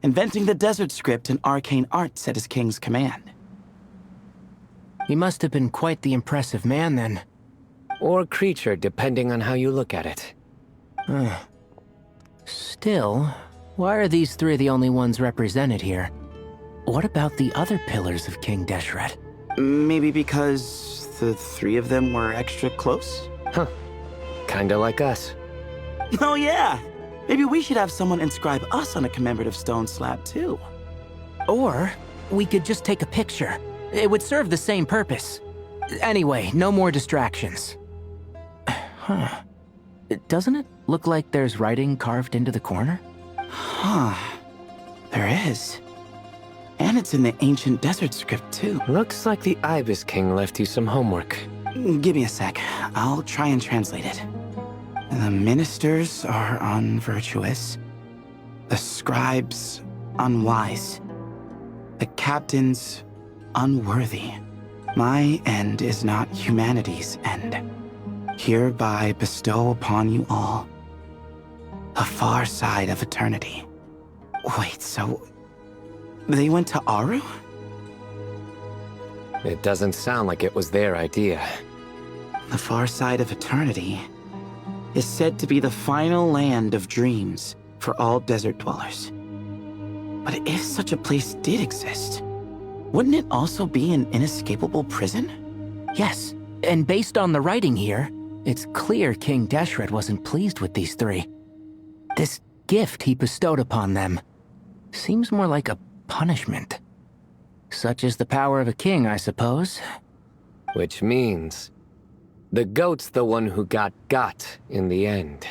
inventing the desert script and arcane arts at his king's command. He must have been quite the impressive man, then. Or creature, depending on how you look at it. Still, why are these 3 the only ones represented here? What about the other pillars of King Deshret? Maybe because the 3 of them were extra close? Huh. Kinda like us. Oh yeah! Maybe we should have someone inscribe us on a commemorative stone slab too. Or, we could just take a picture. It would serve the same purpose. Anyway, no more distractions. Huh. Doesn't it look like there's writing carved into the corner? Huh. There is. And it's in the ancient desert script too. Looks like the Ibis King left you some homework. Give me a sec. I'll try and translate it. The ministers are unvirtuous. The scribes unwise. The captains unworthy. My end is not humanity's end. Hereby bestow upon you all a far side of eternity. Wait, so They went to Aru? It doesn't sound like it was their idea. The far side of eternity is said to be the final land of dreams for all desert dwellers. But if such a place did exist, wouldn't it also be an inescapable prison? Yes, and based on the writing here, it's clear King Deshret wasn't pleased with these three. This gift he bestowed upon them seems more like a punishment. Such is the power of a king, I suppose. Which means the goat's the one who got in the end.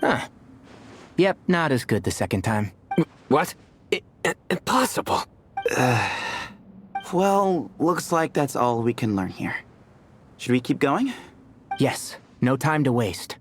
Huh. Yep, not as good the second time. What? Impossible. Well, looks like that's all we can learn here. Should we keep going? Yes, no time to waste.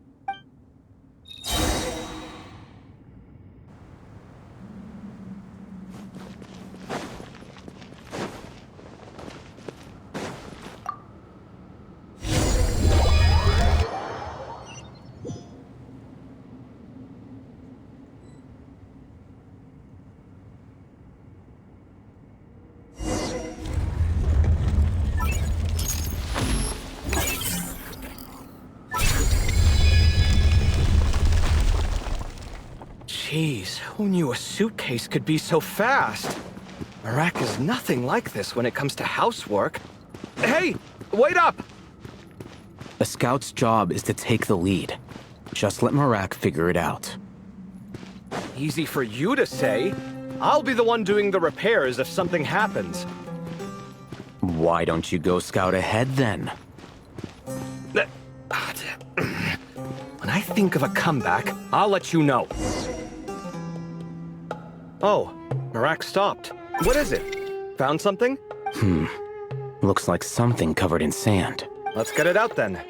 Jeez, who knew a suitcase could be so fast? Marak is nothing like this when it comes to housework. Hey, wait up! A scout's job is to take the lead. Just let Marak figure it out. Easy for you to say. I'll be the one doing the repairs if something happens. Why don't you go scout ahead then? When I think of a comeback, I'll let you know. Oh, Marak stopped. What is it? Found something? Looks like something covered in sand. Let's get it out then.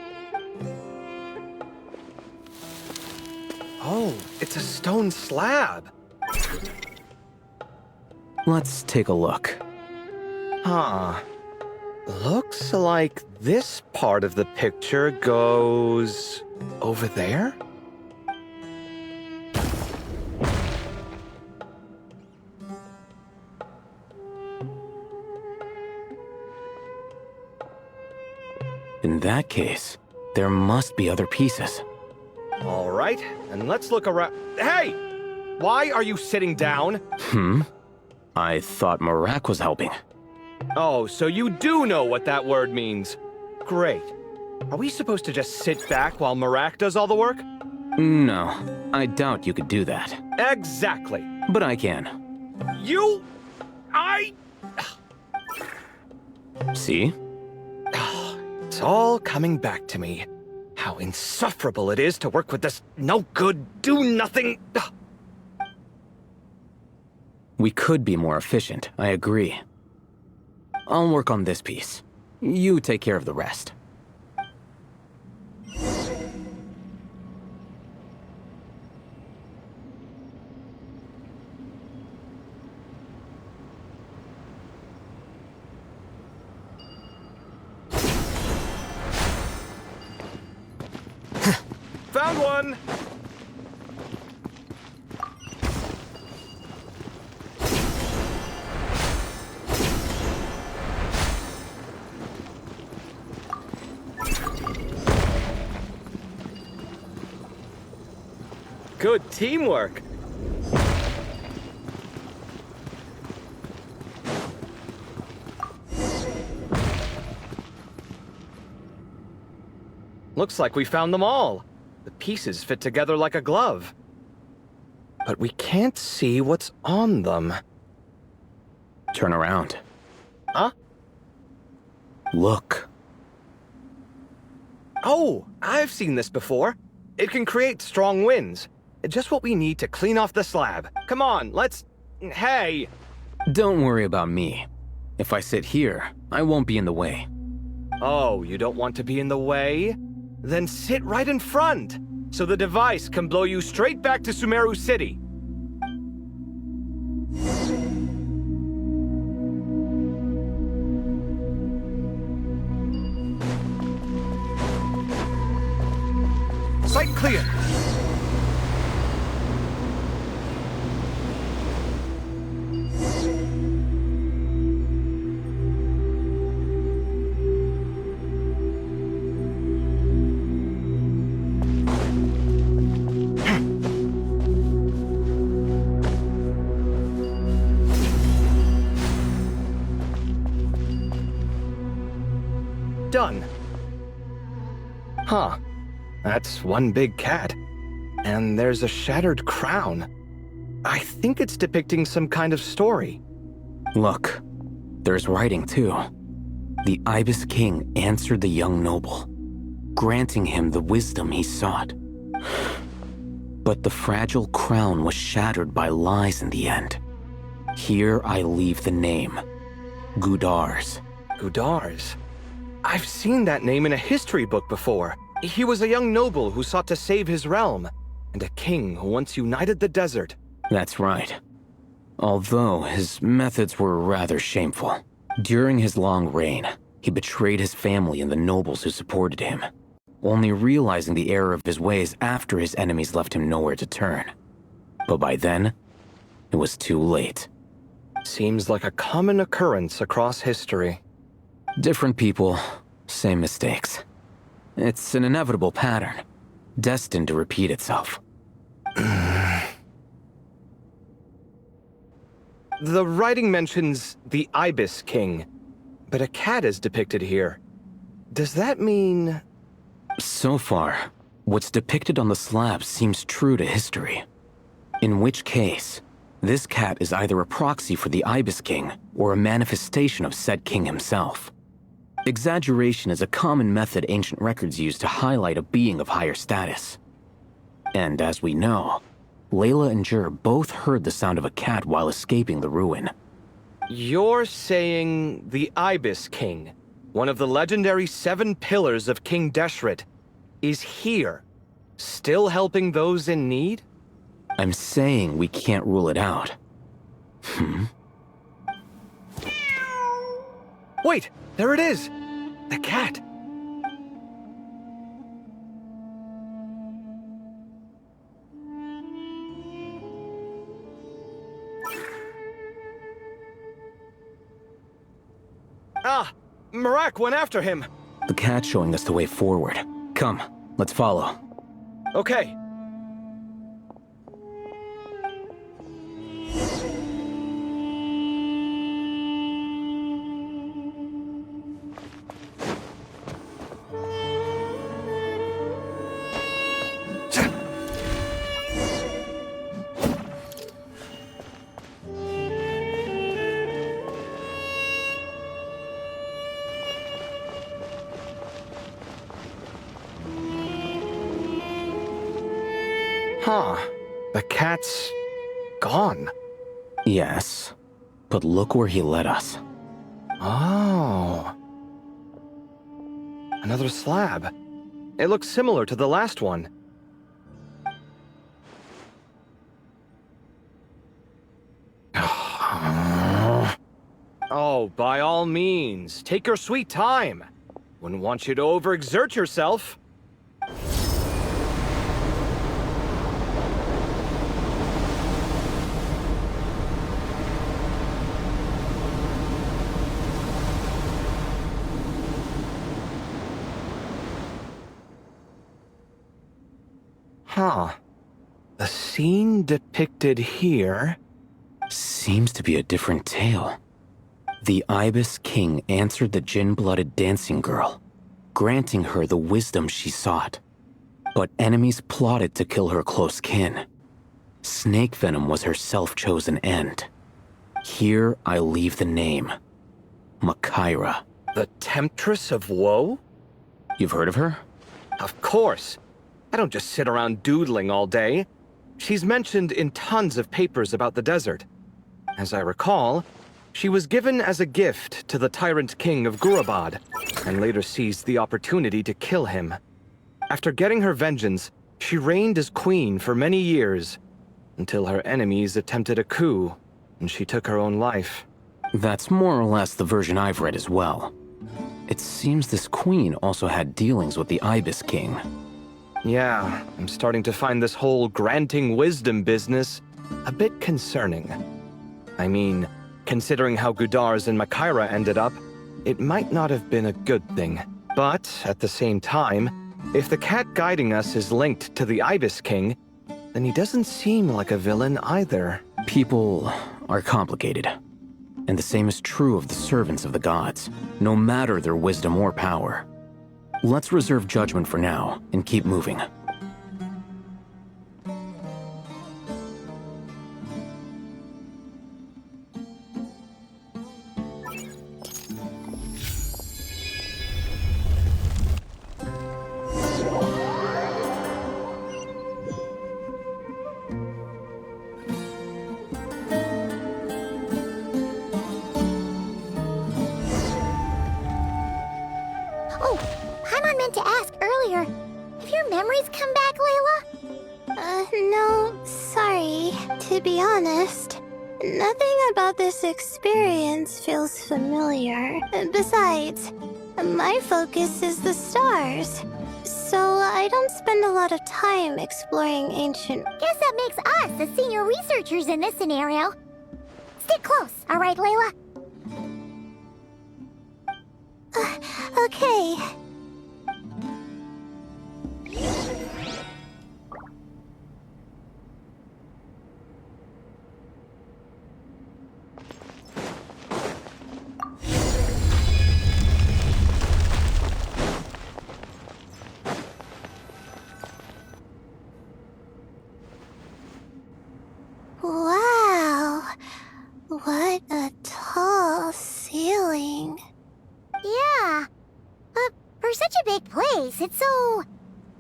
Oh, it's a stone slab. Let's take a look. Huh. Looks like this part of the picture goes over there? In that case, there must be other pieces. All right, and let's look around. Hey! Why are you sitting down? I thought Marak was helping. Oh, so you do know what that word means. Great. Are we supposed to just sit back while Marak does all the work? No, I doubt you could do that. Exactly. But I can. See? It's all coming back to me. How insufferable it is to work with this no-good, do-nothing... We could be more efficient, I agree. I'll work on this piece. You take care of the rest. Found one! Good teamwork. Looks like we found them all. The pieces fit together like a glove. But we can't see what's on them. Turn around. Huh? Look. Oh, I've seen this before. It can create strong winds. Just what we need to clean off the slab. Come on, let's... Hey! Don't worry about me. If I sit here, I won't be in the way. Oh, you don't want to be in the way? Then sit right in front, so the device can blow you straight back to Sumeru City. Sight clear. Done. Huh. That's one big cat. And there's a shattered crown. I think it's depicting some kind of story. Look, there's writing too. The Ibis King answered the young noble, granting him the wisdom he sought. But the fragile crown was shattered by lies in the end. Here I leave the name, Gudars. Gudars? I've seen that name in a history book before. He was a young noble who sought to save his realm, and a king who once united the desert. That's right. Although his methods were rather shameful. During his long reign, he betrayed his family and the nobles who supported him, only realizing the error of his ways after his enemies left him nowhere to turn. But by then, it was too late. Seems like a common occurrence across history. Different people, same mistakes. It's an inevitable pattern, destined to repeat itself. The writing mentions the Ibis King, but a cat is depicted here. Does that mean... So far, what's depicted on the slab seems true to history. In which case, this cat is either a proxy for the Ibis King or a manifestation of said king himself. Exaggeration is a common method ancient records use to highlight a being of higher status. And as we know, Layla and Jur both heard the sound of a cat while escaping the ruin. You're saying the Ibis King, one of the legendary 7 pillars of King Deshret, is here, still helping those in need? I'm saying we can't rule it out. Wait, there it is! The cat! Ah! Marak went after him! The cat's showing us the way forward. Come, let's follow. Okay. Huh. The cat's... gone. Yes, but look where he led us. Oh. Another slab. It looks similar to the last one. Oh, by all means, take your sweet time. Wouldn't want you to overexert yourself. Huh. The scene depicted here... Seems to be a different tale. The Ibis King answered the Jinn-blooded dancing girl, granting her the wisdom she sought. But enemies plotted to kill her close kin. Snake venom was her self-chosen end. Here I leave the name. Makaira. The Temptress of Woe? You've heard of her? Of course. I don't just sit around doodling all day. She's mentioned in tons of papers about the desert. As I recall, she was given as a gift to the tyrant king of Gurabad, and later seized the opportunity to kill him. After getting her vengeance, she reigned as queen for many years, until her enemies attempted a coup, and she took her own life. That's more or less the version I've read as well. It seems this queen also had dealings with the Ibis King. Yeah, I'm starting to find this whole granting wisdom business a bit concerning. I mean, considering how Gudars and Makaira ended up, it might not have been a good thing. But, at the same time, if the cat guiding us is linked to the Ibis King, then he doesn't seem like a villain either. People are complicated. And the same is true of the servants of the gods, no matter their wisdom or power. Let's reserve judgment for now and keep moving. Oh, Paimon meant to ask earlier. Have your memories come back, Layla? No, sorry. To be honest, nothing about this experience feels familiar. Besides, my focus is the stars. So I don't spend a lot of time exploring ancient... Guess that makes us the senior researchers in this scenario. Stick close, all right, Layla? Okay. Wow. What a tall ceiling. Yeah. For such a big place, it's so...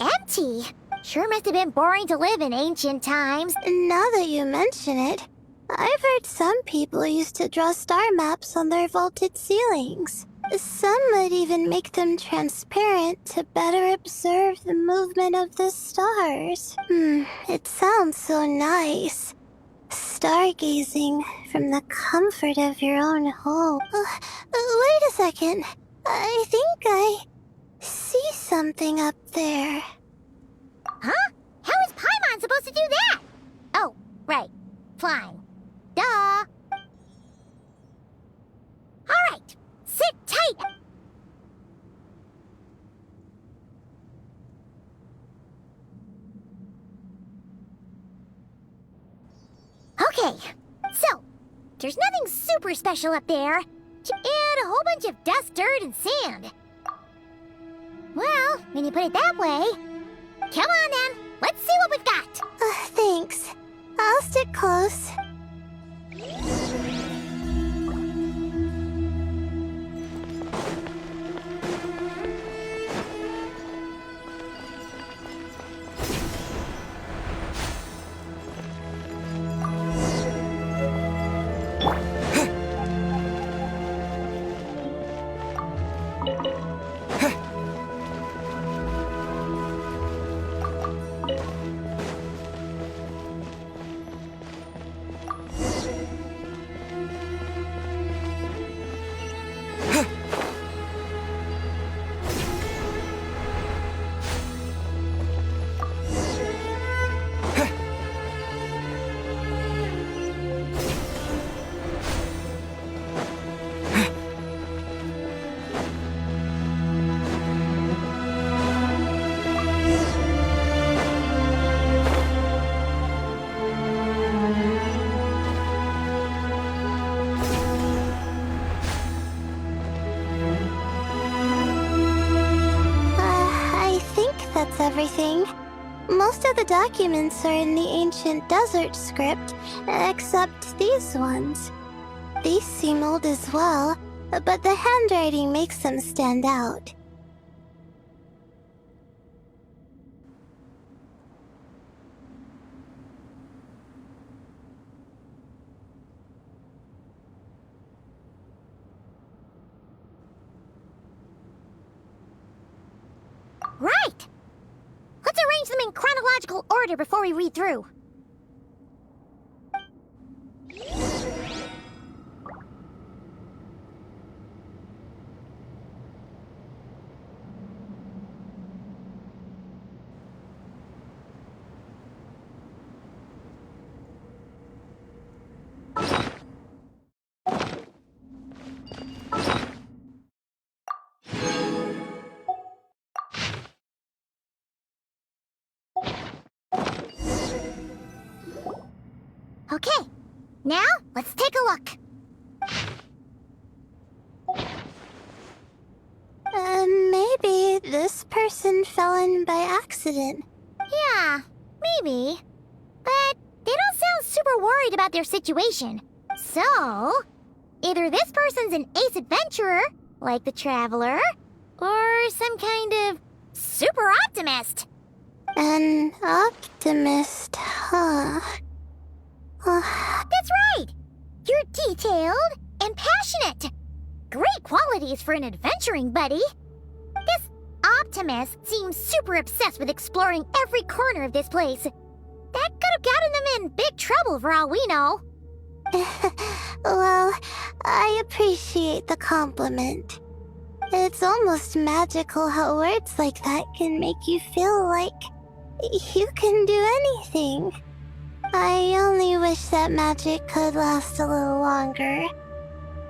empty. Sure must have been boring to live in ancient times. Now that you mention it, I've heard some people used to draw star maps on their vaulted ceilings. Some might even make them transparent to better observe the movement of the stars. It sounds so nice. Stargazing from the comfort of your own home. Wait a second. I think I see something up there. Huh? How is Paimon supposed to do that? Oh, right. Flying. Duh. Alright. Sit tight. Okay. So, there's nothing super special up there. And a whole bunch of dust, dirt, and sand. Well, when you put it that way... Come on, then. Let's see what we've got. Thanks. I'll stick close. That's everything. Most of the documents are in the ancient desert script, except these ones. These seem old as well, but the handwriting makes them stand out. Right! Let's arrange them in chronological order before we read through. Okay, now let's take a look. person fell in by accident. Yeah, maybe. But they don't sound super worried about their situation. So, either this person's an ace adventurer, like the Traveler, or some kind of super optimist. An optimist, huh? That's right! You're detailed and passionate. Great qualities for an adventuring buddy. This optimist seems super obsessed with exploring every corner of this place. That could have gotten them in big trouble for all we know. Well, I appreciate the compliment. It's almost magical how words like that can make you feel like you can do anything. I only wish that magic could last a little longer.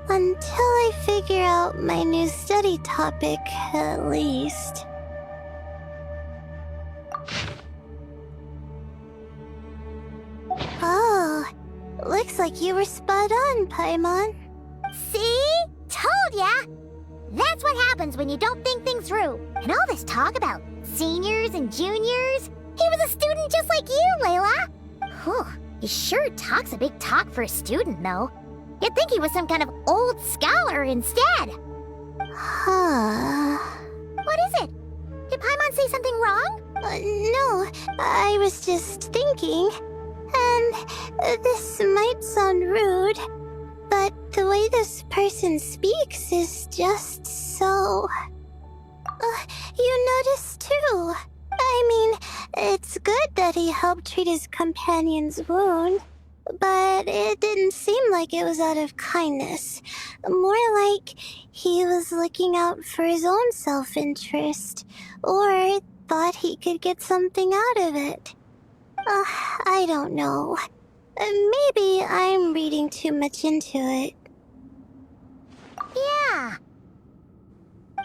Until I figure out my new study topic, at least. Oh, looks like you were spot on, Paimon. See? Told ya! That's what happens when you don't think things through. And all this talk about seniors and juniors. He was a student just like you, Layla. Whew, he sure talks a big talk for a student, though. You'd think he was some kind of old scholar instead. Huh. What is it? Did Paimon say something wrong? No, I was just thinking. And this might sound rude, but the way this person speaks is just so... you noticed too. I mean, it's good that he helped treat his companion's wound, but it didn't seem like it was out of kindness. More like he was looking out for his own self-interest, or thought he could get something out of it. I don't know. Maybe I'm reading too much into it. Yeah.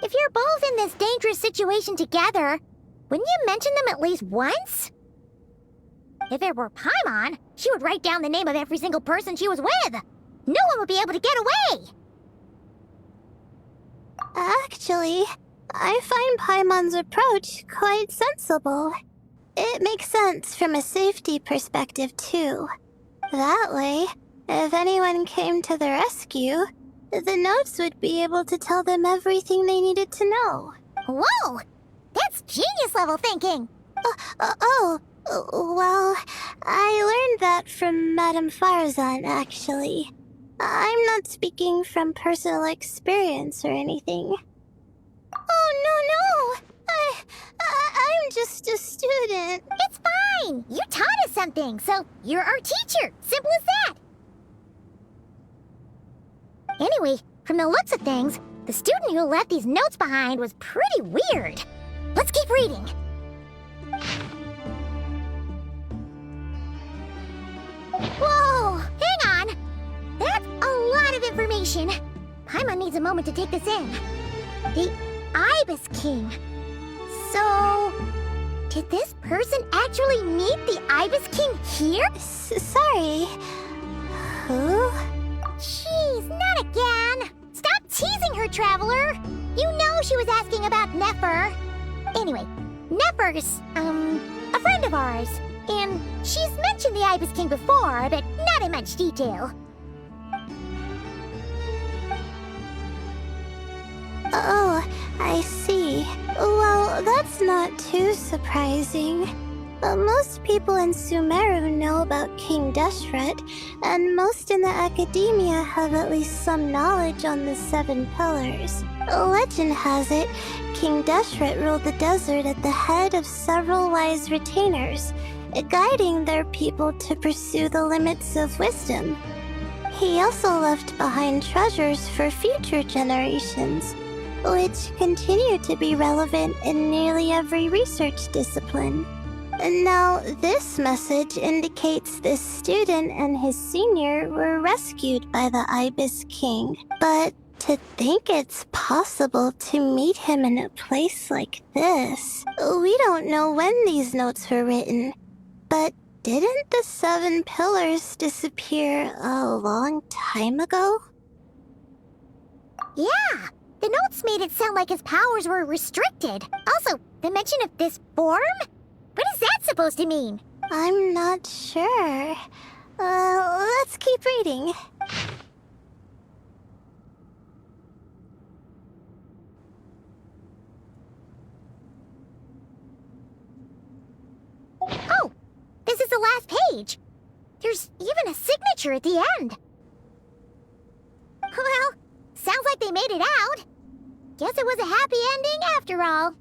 If you're both in this dangerous situation together, wouldn't you mention them at least once? If it were Paimon, she would write down the name of every single person she was with. No one would be able to get away. Actually, I find Paimon's approach quite sensible. It makes sense from a safety perspective, too. That way, if anyone came to the rescue, the notes would be able to tell them everything they needed to know. Whoa! That's genius-level thinking! Well, I learned that from Madame Farazan, actually. I'm not speaking from personal experience or anything. Oh, no! I'm just a student. It's fine! You taught us something, so you're our teacher. Simple as that. Anyway, from the looks of things, the student who left these notes behind was pretty weird. Let's keep reading. Whoa! Hang on! That's a lot of information. Paimon needs a moment to take this in. The Ibis King. So, did this person actually meet the Ibis King here? Sorry. Who? Jeez, not again. Stop teasing her, Traveler. You know she was asking about Nefer. Anyway, Nefer's, a friend of ours. And she's mentioned the Ibis King before, but not in much detail. Oh, I see. Well, that's not too surprising. Most people in Sumeru know about King Deshret, and most in the academia have at least some knowledge on the 7 pillars. Legend has it, King Deshret ruled the desert at the head of several wise retainers, guiding their people to pursue the limits of wisdom. He also left behind treasures for future generations, which continue to be relevant in nearly every research discipline. Now, this message indicates this student and his senior were rescued by the Ibis King. But to think it's possible to meet him in a place like this, we don't know when these notes were written. But didn't the 7 pillars disappear a long time ago? Yeah, the notes made it sound like his powers were restricted. Also, the mention of this form? What is that supposed to mean? I'm not sure. Let's keep reading. Oh, this is the last page. There's even a signature at the end. Well, sounds like they made it out. Guess it was a happy ending after all.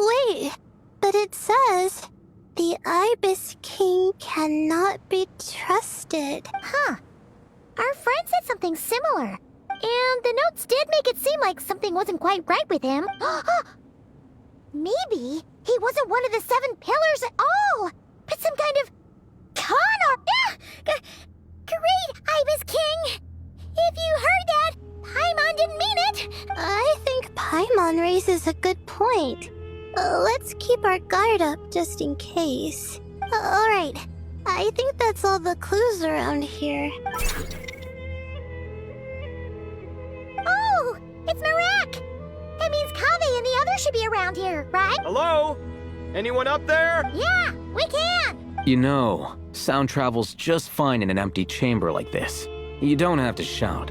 Wait. But it says, the Ibis King cannot be trusted. Huh. Our friend said something similar. And the notes did make it seem like something wasn't quite right with him. Maybe he wasn't one of the 7 pillars at all, but some kind of con or... Great, Ibis King! If you heard that, Paimon didn't mean it! I think Paimon raises a good point. Let's keep our guard up just in case. Alright, I think that's all the clues around here. Oh, it's Marak! That means Kaveh and the others should be around here, right? Hello? Anyone up there? Yeah, we can! You know, sound travels just fine in an empty chamber like this. You don't have to shout.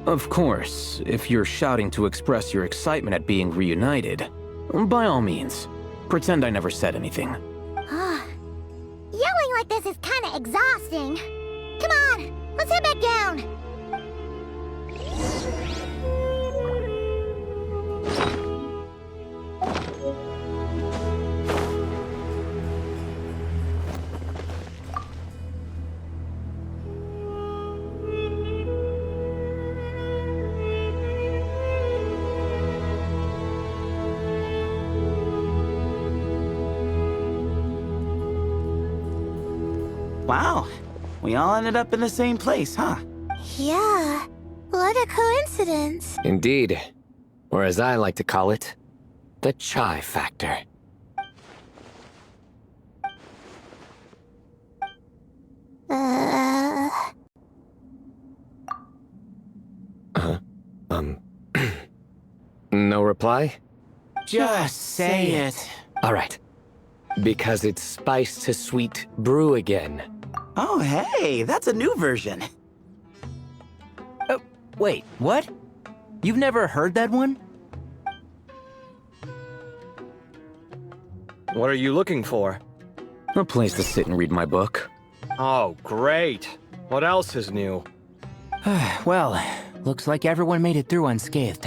Of course, if you're shouting to express your excitement at being reunited, by all means, pretend I never said anything. Yelling like this is kinda exhausting. Come on, let's head back down. Wow, we all ended up in the same place, huh? Yeah, what a coincidence. Indeed. Or as I like to call it, the chai factor. No reply? Just say it. All right. Because it's spice to sweet brew again. Oh, hey, that's a new version. Oh, wait, what? You've never heard that one? What are you looking for? A place to sit and read my book. Oh, great. What else is new? Well, looks like everyone made it through unscathed.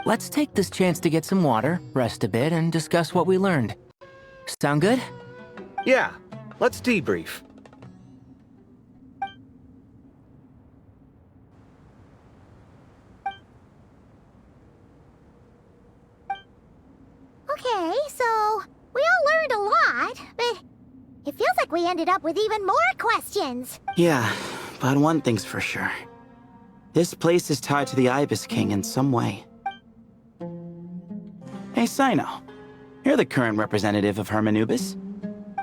Let's take this chance to get some water, rest a bit, and discuss what we learned. Sound good? Yeah, let's debrief. Okay, so we all learned a lot, but it feels like we ended up with even more questions. Yeah, but one thing's for sure. This place is tied to the Ibis King in some way. Hey, Sino. You're the current representative of Hermanubis.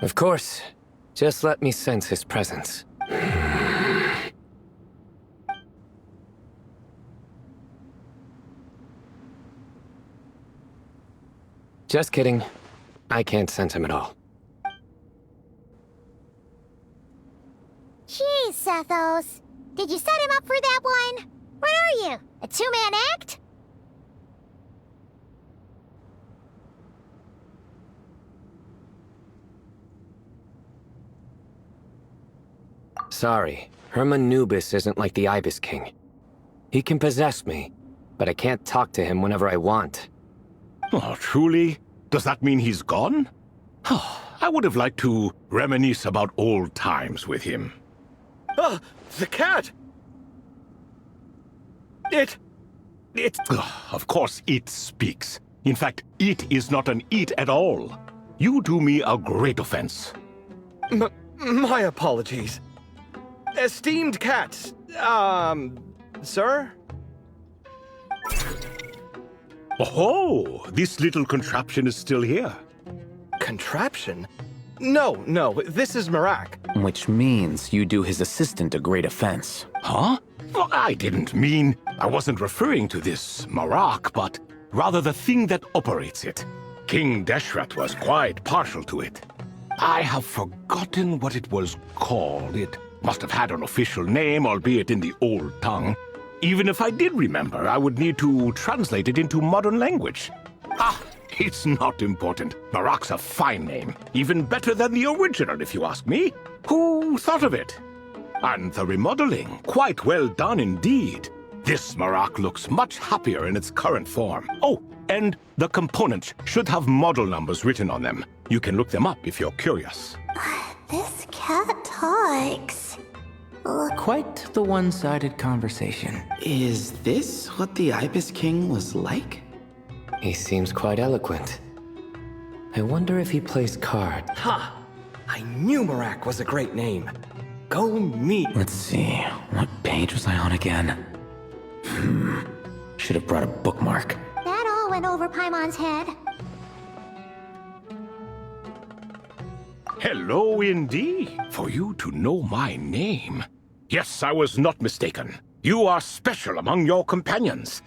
Of course. Just let me sense his presence. Just kidding. I can't sense him at all. Jeez, Sethos. Did you set him up for that one? What are you, a two-man act? Sorry, Hermanubis isn't like the Ibis King. He can possess me, but I can't talk to him whenever I want. Oh, truly? Does that mean he's gone? I would have liked to reminisce about old times with him. Ah, the cat! It's... Of course it speaks. In fact, it is not an it at all. You do me a great offense. My apologies. Esteemed cats, sir? Oh, this little contraption is still here. Contraption? No, this is Marak. Which means you do his assistant a great offense. Huh? Well, I didn't mean... I wasn't referring to this Marak, but rather the thing that operates it. King Deshret was quite partial to it. I have forgotten what it was called. It must have had an official name, albeit in the old tongue. Even if I did remember, I would need to translate it into modern language. It's not important. Marak's a fine name. Even better than the original, if you ask me. Who thought of it? And the remodeling, quite well done indeed. This Marak looks much happier in its current form. Oh, and the components should have model numbers written on them. You can look them up if you're curious. This cat talks. Quite the one-sided conversation. Is this what the Ibis King was like? He seems quite eloquent. I wonder if he plays cards. Ha! I knew Marak was a great name. Go me. Let's see, what page was I on again? Should have brought a bookmark. That all went over Paimon's head. Hello indeed, for you to know my name. Yes, I was not mistaken. You are special among your companions.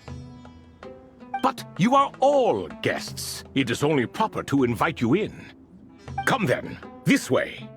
But you are all guests. It is only proper to invite you in. Come then, this way.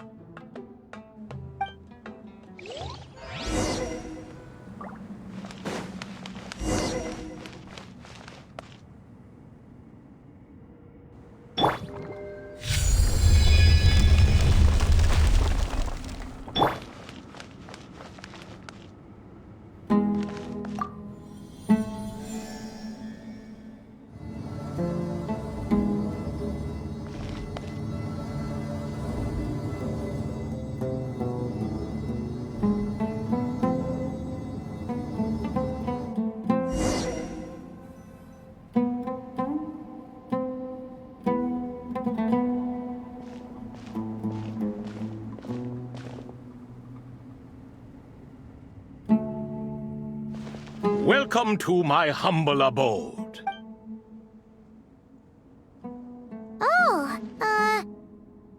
Welcome to my humble abode.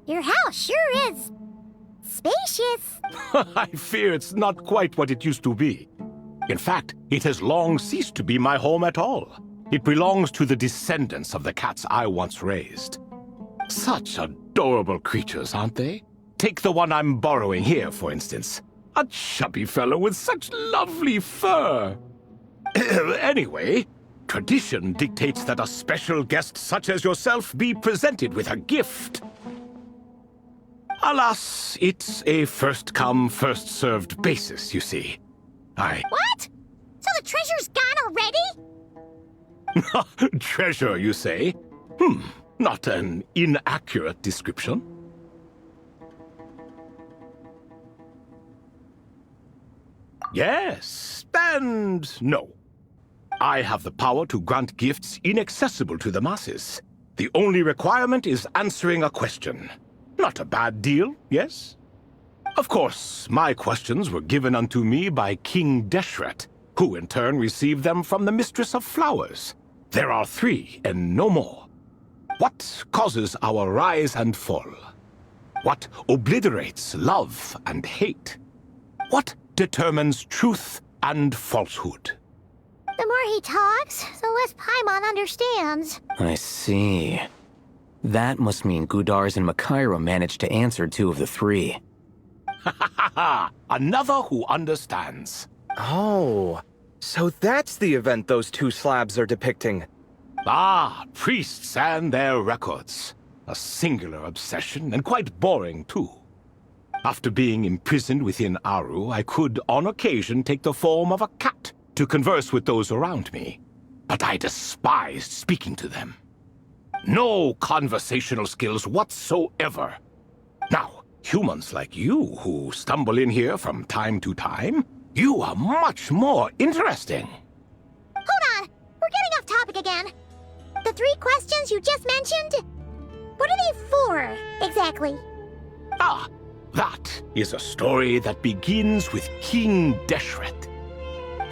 Your house sure is spacious. I fear it's not quite what it used to be. In fact, it has long ceased to be my home at all. It belongs to the descendants of the cats I once raised. Such adorable creatures, aren't they? Take the one I'm borrowing here, for instance. A chubby fellow with such lovely fur. Anyway, tradition dictates that a special guest such as yourself be presented with a gift. Alas, it's a first-come, first-served basis, you see. What? So the treasure's gone already? Treasure, you say? Not an inaccurate description. Yes, and no. I have the power to grant gifts inaccessible to the masses. The only requirement is answering a question. Not a bad deal, yes? Of course, my questions were given unto me by King Deshret, who in turn received them from the Mistress of Flowers. There are 3, and no more. What causes our rise and fall? What obliterates love and hate? What determines truth and falsehood? The more he talks, the less Paimon understands. I see. That must mean Gudars and MiHoYo managed to answer 2 of the 3. Another who understands. Oh, so that's the event those 2 slabs are depicting. Priests and their records. A singular obsession, and quite boring, too. After being imprisoned within Aru, I could, on occasion, take the form of a cat to converse with those around me. But I despised speaking to them. No conversational skills whatsoever. Now, humans like you who stumble in here from time to time, you are much more interesting. Hold on! We're getting off topic again. The 3 questions you just mentioned? What are they for, exactly? That is a story that begins with King Deshret.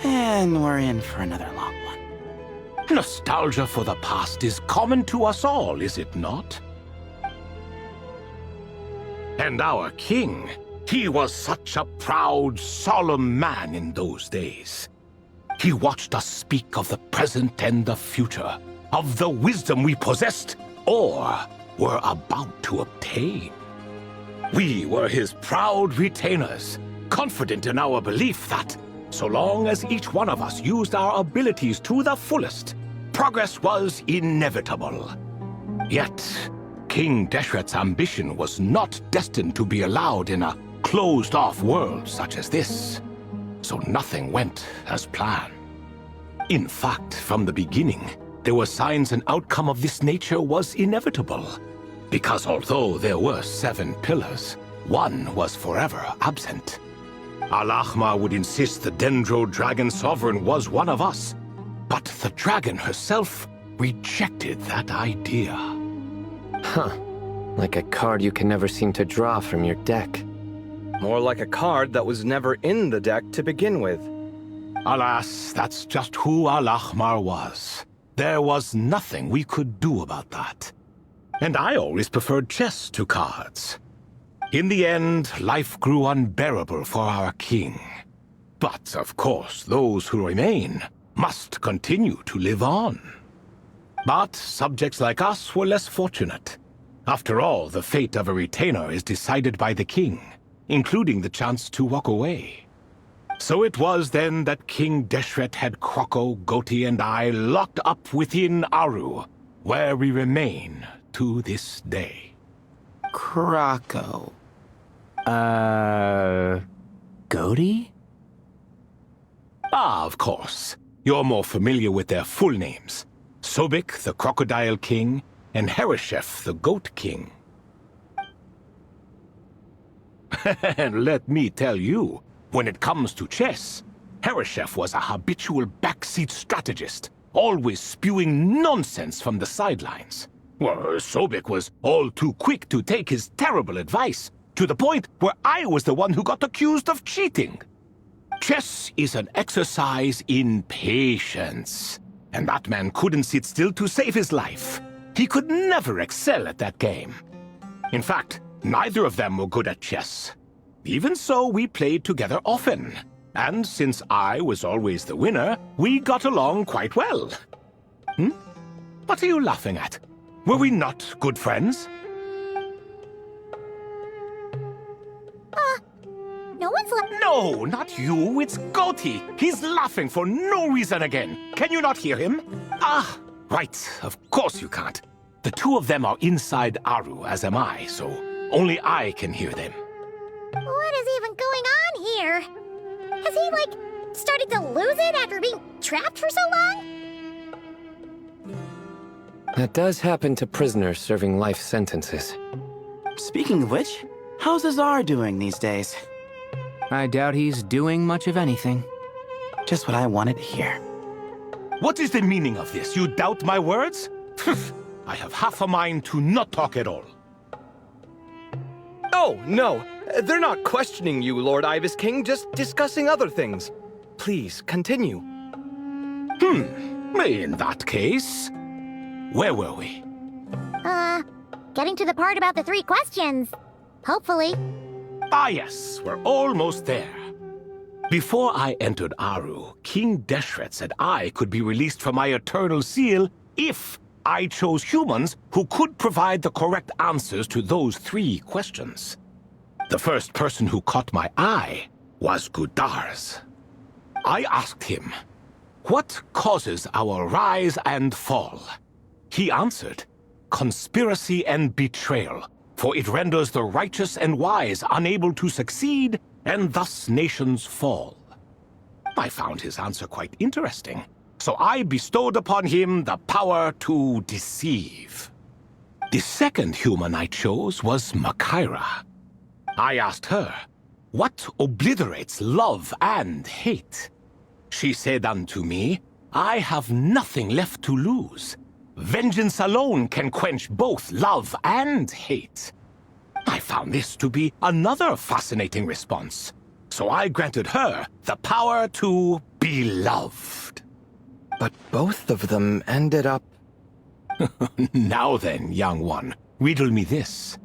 And we're in for another long one. Nostalgia for the past is common to us all, is it not? And our king, he was such a proud, solemn man in those days. He watched us speak of the present and the future, of the wisdom we possessed or were about to obtain. We were his proud retainers, confident in our belief that, so long as each one of us used our abilities to the fullest, progress was inevitable. Yet, King Deshret's ambition was not destined to be allowed in a closed-off world such as this, so nothing went as planned. In fact, from the beginning, there were signs an outcome of this nature was inevitable, because although there were 7 pillars, one was forever absent. Al-Ahmar would insist the Dendro Dragon Sovereign was one of us, but the dragon herself rejected that idea. Huh. Like a card you can never seem to draw from your deck. More like a card that was never in the deck to begin with. Alas, that's just who Al-Ahmar was. There was nothing we could do about that. And I always preferred chess to cards. In the end, life grew unbearable for our king. But, of course, those who remain must continue to live on. But subjects like us were less fortunate. After all, the fate of a retainer is decided by the king, including the chance to walk away. So it was then that King Deshret had Kroko, Goti, and I locked up within Aru, where we remain to this day. Krako. Goti? Ah, of course. You're more familiar with their full names. Sobek, the Crocodile King, and Hereshef, the Goat King. And let me tell you, when it comes to chess, Hereshef was a habitual backseat strategist, always spewing nonsense from the sidelines. Well, Sobek was all too quick to take his terrible advice, to the point where I was the one who got accused of cheating. Chess is an exercise in patience, and that man couldn't sit still to save his life. He could never excel at that game. In fact, neither of them were good at chess. Even so, we played together often, and since I was always the winner, we got along quite well. What are you laughing at? Were we not good friends? No one's No, not you. It's Goti. He's laughing for no reason again. Can you not hear him? Ah, right. Of course you can't. The two of them are inside Aru, as am I, so only I can hear them. What is even going on here? Has he, started to lose it after being trapped for so long? That does happen to prisoners serving life sentences. Speaking of which, how's Azar doing these days? I doubt he's doing much of anything. Just what I wanted to hear. What is the meaning of this? You doubt my words? I have half a mind to not talk at all. Oh, no. They're not questioning you, Lord Ibis King, just discussing other things. Please, continue. In that case, where were we? Getting to the part about the 3 questions. Hopefully. Ah yes, we're almost there. Before I entered Aru, King Deshret said I could be released from my eternal seal if I chose humans who could provide the correct answers to those 3 questions. The first person who caught my eye was Gudarz. I asked him, what causes our rise and fall? He answered, conspiracy and betrayal, for it renders the righteous and wise unable to succeed, and thus nations fall. I found his answer quite interesting, so I bestowed upon him the power to deceive. The second human I chose was Makaira. I asked her, what obliterates love and hate? She said unto me, I have nothing left to lose. Vengeance alone can quench both love and hate. I found this to be another fascinating response, so I granted her the power to be loved. But both of them ended up... Now then, young one, riddle me this.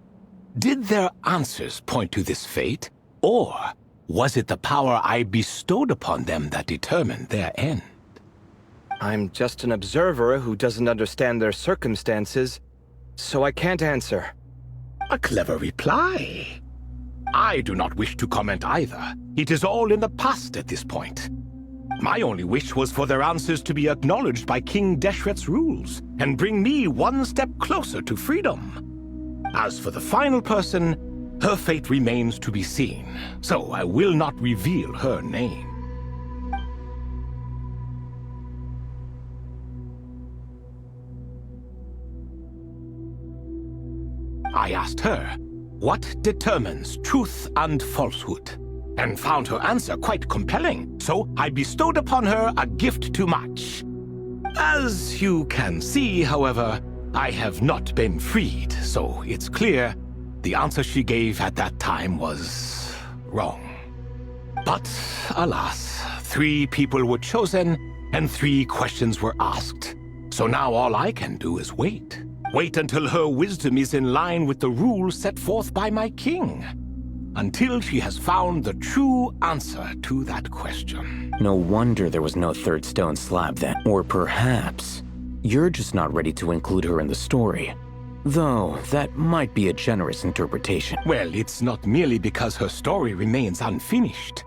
Did their answers point to this fate? Or was it the power I bestowed upon them that determined their end? I'm just an observer who doesn't understand their circumstances, so I can't answer. A clever reply. I do not wish to comment either. It is all in the past at this point. My only wish was for their answers to be acknowledged by King Deshret's rules and bring me one step closer to freedom. As for the final person, her fate remains to be seen, so I will not reveal her name. I asked her, what determines truth and falsehood? And found her answer quite compelling, so I bestowed upon her a gift to match. As you can see, however, I have not been freed, so it's clear the answer she gave at that time was wrong. But alas, 3 people were chosen and 3 questions were asked. So now all I can do is wait. Wait until her wisdom is in line with the rules set forth by my king. Until she has found the true answer to that question. No wonder there was no third stone slab then. Or perhaps you're just not ready to include her in the story. Though, that might be a generous interpretation. Well, it's not merely because her story remains unfinished.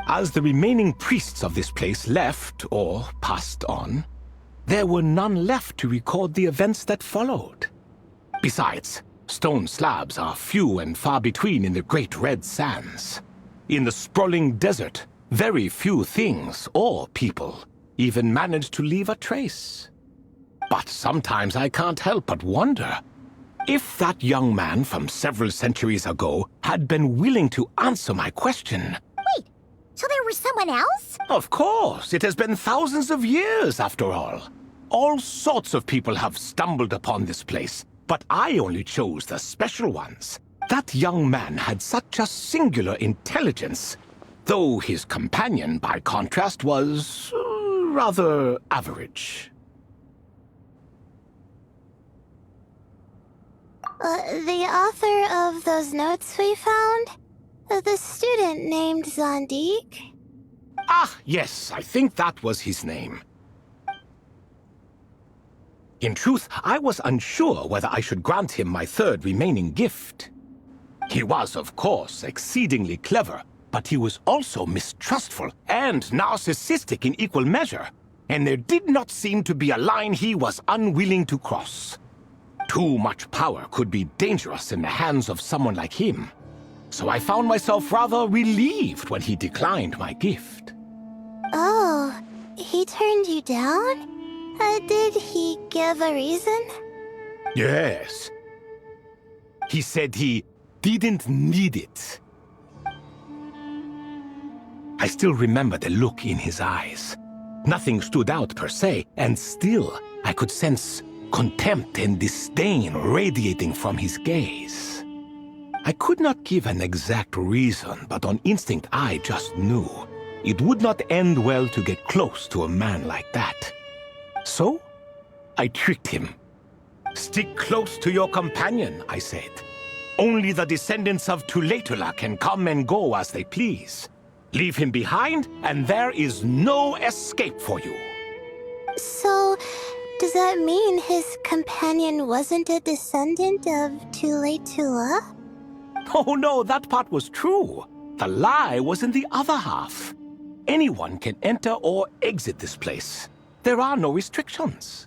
As the remaining priests of this place left, or passed on, there were none left to record the events that followed. Besides, stone slabs are few and far between in the Great Red Sands. In the sprawling desert, very few things or people even manage to leave a trace. But sometimes I can't help but wonder if that young man from several centuries ago had been willing to answer my question. Wait, so there was someone else? Of course, it has been thousands of years after all. All sorts of people have stumbled upon this place, but I only chose the special ones. That young man had such a singular intelligence, though his companion, by contrast, was rather average. The author of those notes we found? The student named Zandik? Ah, yes, I think that was his name. In truth, I was unsure whether I should grant him my third remaining gift. He was, of course, exceedingly clever, but he was also mistrustful and narcissistic in equal measure, and there did not seem to be a line he was unwilling to cross. Too much power could be dangerous in the hands of someone like him, so I found myself rather relieved when he declined my gift. Oh, he turned you down? Did he give a reason? Yes. He said he didn't need it. I still remember the look in his eyes. Nothing stood out per se, and still I could sense contempt and disdain radiating from his gaze. I could not give an exact reason, but on instinct I just knew it would not end well to get close to a man like that. So, I tricked him. Stick close to your companion, I said. Only the descendants of Tuletula can come and go as they please. Leave him behind, and there is no escape for you. So, does that mean his companion wasn't a descendant of Tuletula? Oh no, that part was true. The lie was in the other half. Anyone can enter or exit this place. There are no restrictions.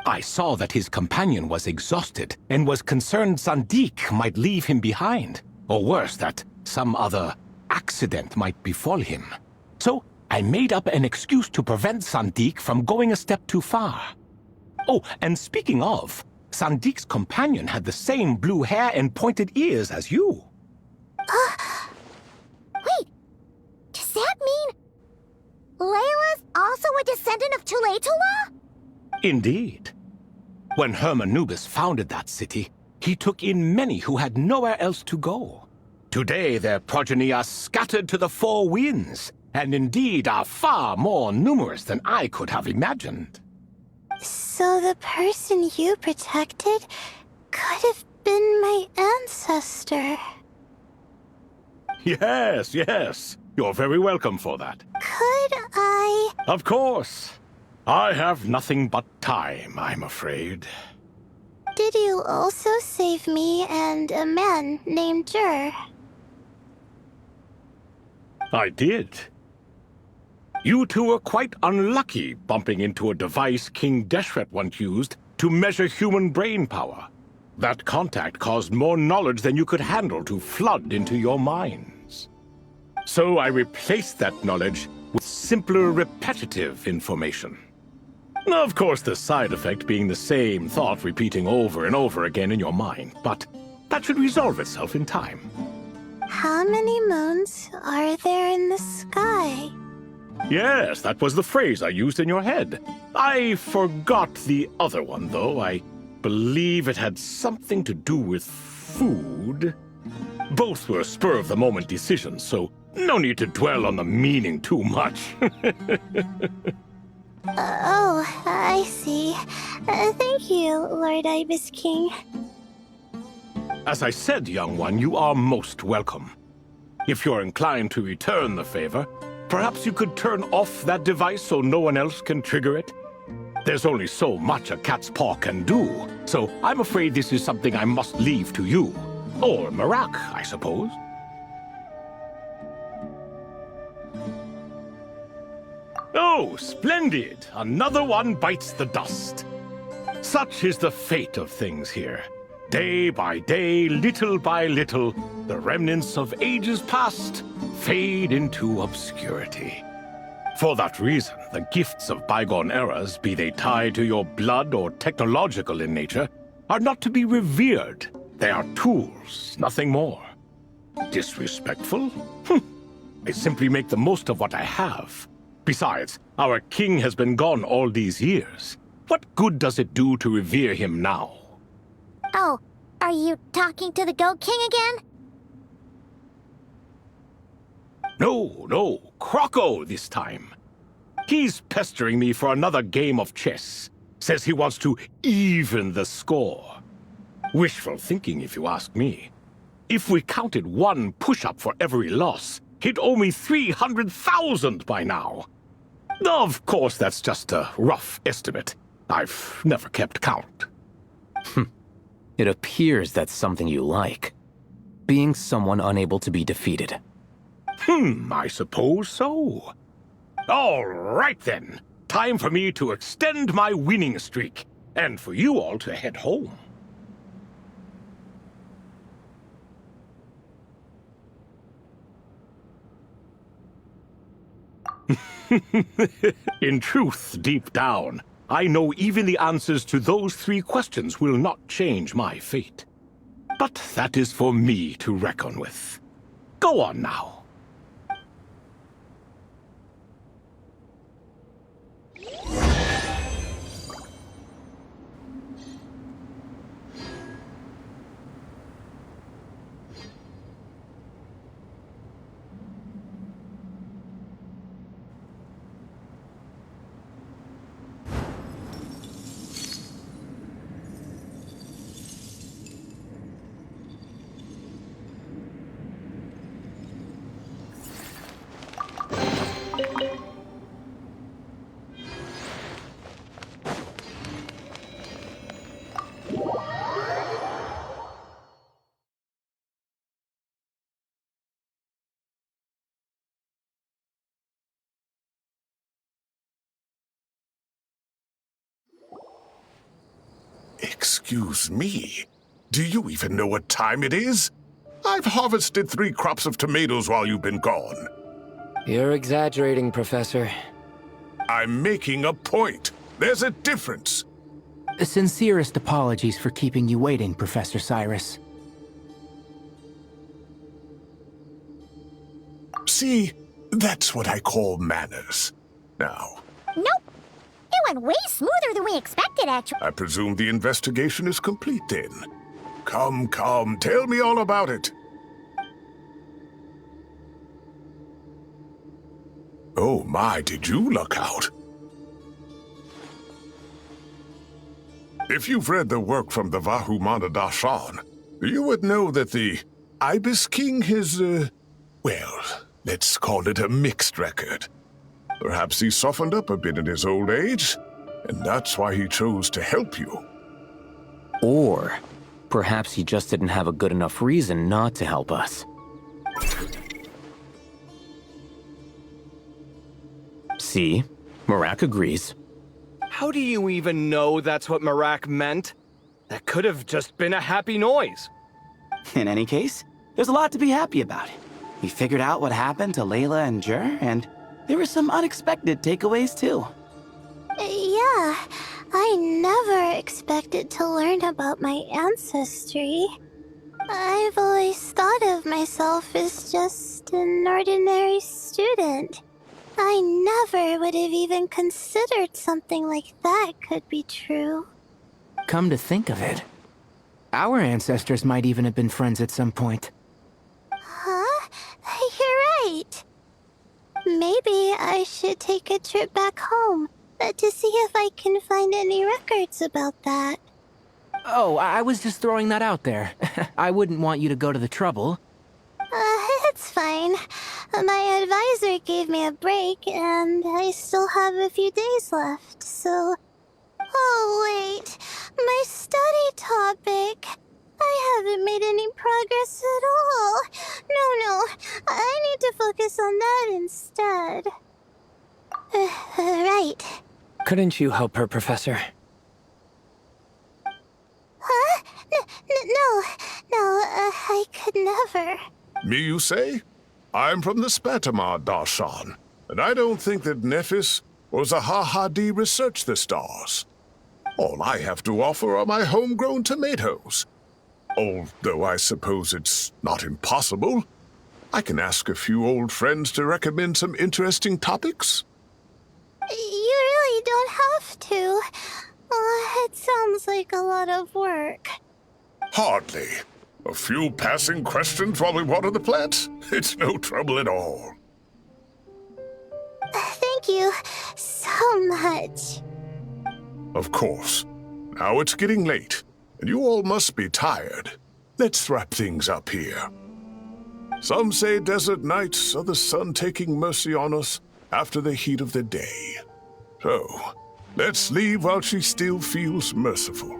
I saw that his companion was exhausted and was concerned Zandik might leave him behind, or worse, that some other accident might befall him. So I made up an excuse to prevent Zandik from going a step too far. Oh, and speaking of, Zandik's companion had the same blue hair and pointed ears as you. Wait, does that mean Layla's also a descendant of Tuletula? Indeed. When Hermanubis founded that city, he took in many who had nowhere else to go. Today their progeny are scattered to the 4 winds, and indeed are far more numerous than I could have imagined. So the person you protected could have been my ancestor. ancestor. Yes, yes. You're very welcome for that. Could I... Of course. I have nothing but time, I'm afraid. Did you also save me and a man named Jur? I did. You two were quite unlucky bumping into a device King Deshret once used to measure human brain power. That contact caused more knowledge than you could handle to flood into your minds. So I replaced that knowledge with simpler, repetitive information. Of course, the side effect being the same thought repeating over and over again in your mind, but that should resolve itself in time. How many moons are there in the sky? Yes, that was the phrase I used in your head. I forgot the other one, though. I believe it had something to do with food. Both were spur-of-the-moment decisions, so no need to dwell on the meaning too much. Oh, I see. Thank you, Lord Ibis King. As I said, young one, you are most welcome. If you're inclined to return the favor, perhaps you could turn off that device so no one else can trigger it? There's only so much a cat's paw can do, so I'm afraid this is something I must leave to you. Or Marak, I suppose. Oh, splendid! Another one bites the dust. Such is the fate of things here. Day by day, little by little, the remnants of ages past fade into obscurity. For that reason, the gifts of bygone eras, be they tied to your blood or technological in nature, are not to be revered. They are tools, nothing more. Disrespectful? I simply make the most of what I have. Besides, our king has been gone all these years. What good does it do to revere him now? Oh, are you talking to the Goat King again? No, Croco this time. He's pestering me for another game of chess. Says he wants to even the score. Wishful thinking, if you ask me. If we counted one push-up for every loss, he'd owe me 300,000 by now. Of course, that's just a rough estimate. I've never kept count. It appears that's something you like. Being someone unable to be defeated. I suppose so. All right then. Time for me to extend my winning streak, and for you all to head home. In truth, deep down, I know even the answers to those 3 questions will not change my fate. But that is for me to reckon with. Go on now. Excuse me, do you even know what time it is? I've harvested 3 crops of tomatoes while you've been gone. You're exaggerating, Professor. I'm making a point. There's a difference. Sincerest apologies for keeping you waiting, Professor Cyrus. See, that's what I call manners. Now, Nope. It went way smoother than we expected, actually. I presume the investigation is complete then. Come, tell me all about it. Oh my, did you luck out? If you've read the work from the Vahumana Dashan, you would know that the Ibis King has, well, let's call it a mixed record. Perhaps he softened up a bit in his old age, and that's why he chose to help you. Or perhaps he just didn't have a good enough reason not to help us. See? Marak agrees. How do you even know that's what Marak meant? That could have just been a happy noise. In any case, there's a lot to be happy about. We figured out what happened to Layla and Jur, and there were some unexpected takeaways too. Yeah, I never expected to learn about my ancestry. I've always thought of myself as just an ordinary student. I never would have even considered something like that could be true. Come to think of it, our ancestors might even have been friends at some point. Huh? You're right. Maybe I should take a trip back home to see if I can find any records about that. Oh, I was just throwing that out there. I wouldn't want you to go to the trouble. It's fine. My advisor gave me a break, and I still have a few days left, so... Oh, wait. My study topic. I haven't made any progress at all. No. I need to focus on that instead. Right. Couldn't you help her, Professor? Huh? No, I could never. Me, you say? I'm from the Spatamar Darshan, and I don't think that Nephis or Zahahadi researched the stars. All I have to offer are my homegrown tomatoes. Although I suppose it's not impossible. I can ask a few old friends to recommend some interesting topics. You really don't have to. It sounds like a lot of work. Hardly. A few passing questions while we water the plants? It's no trouble at all. Thank you so much. Of course. Now it's getting late, and you all must be tired. Let's wrap things up here. Some say desert nights are the sun taking mercy on us after the heat of the day. So, let's leave while she still feels merciful.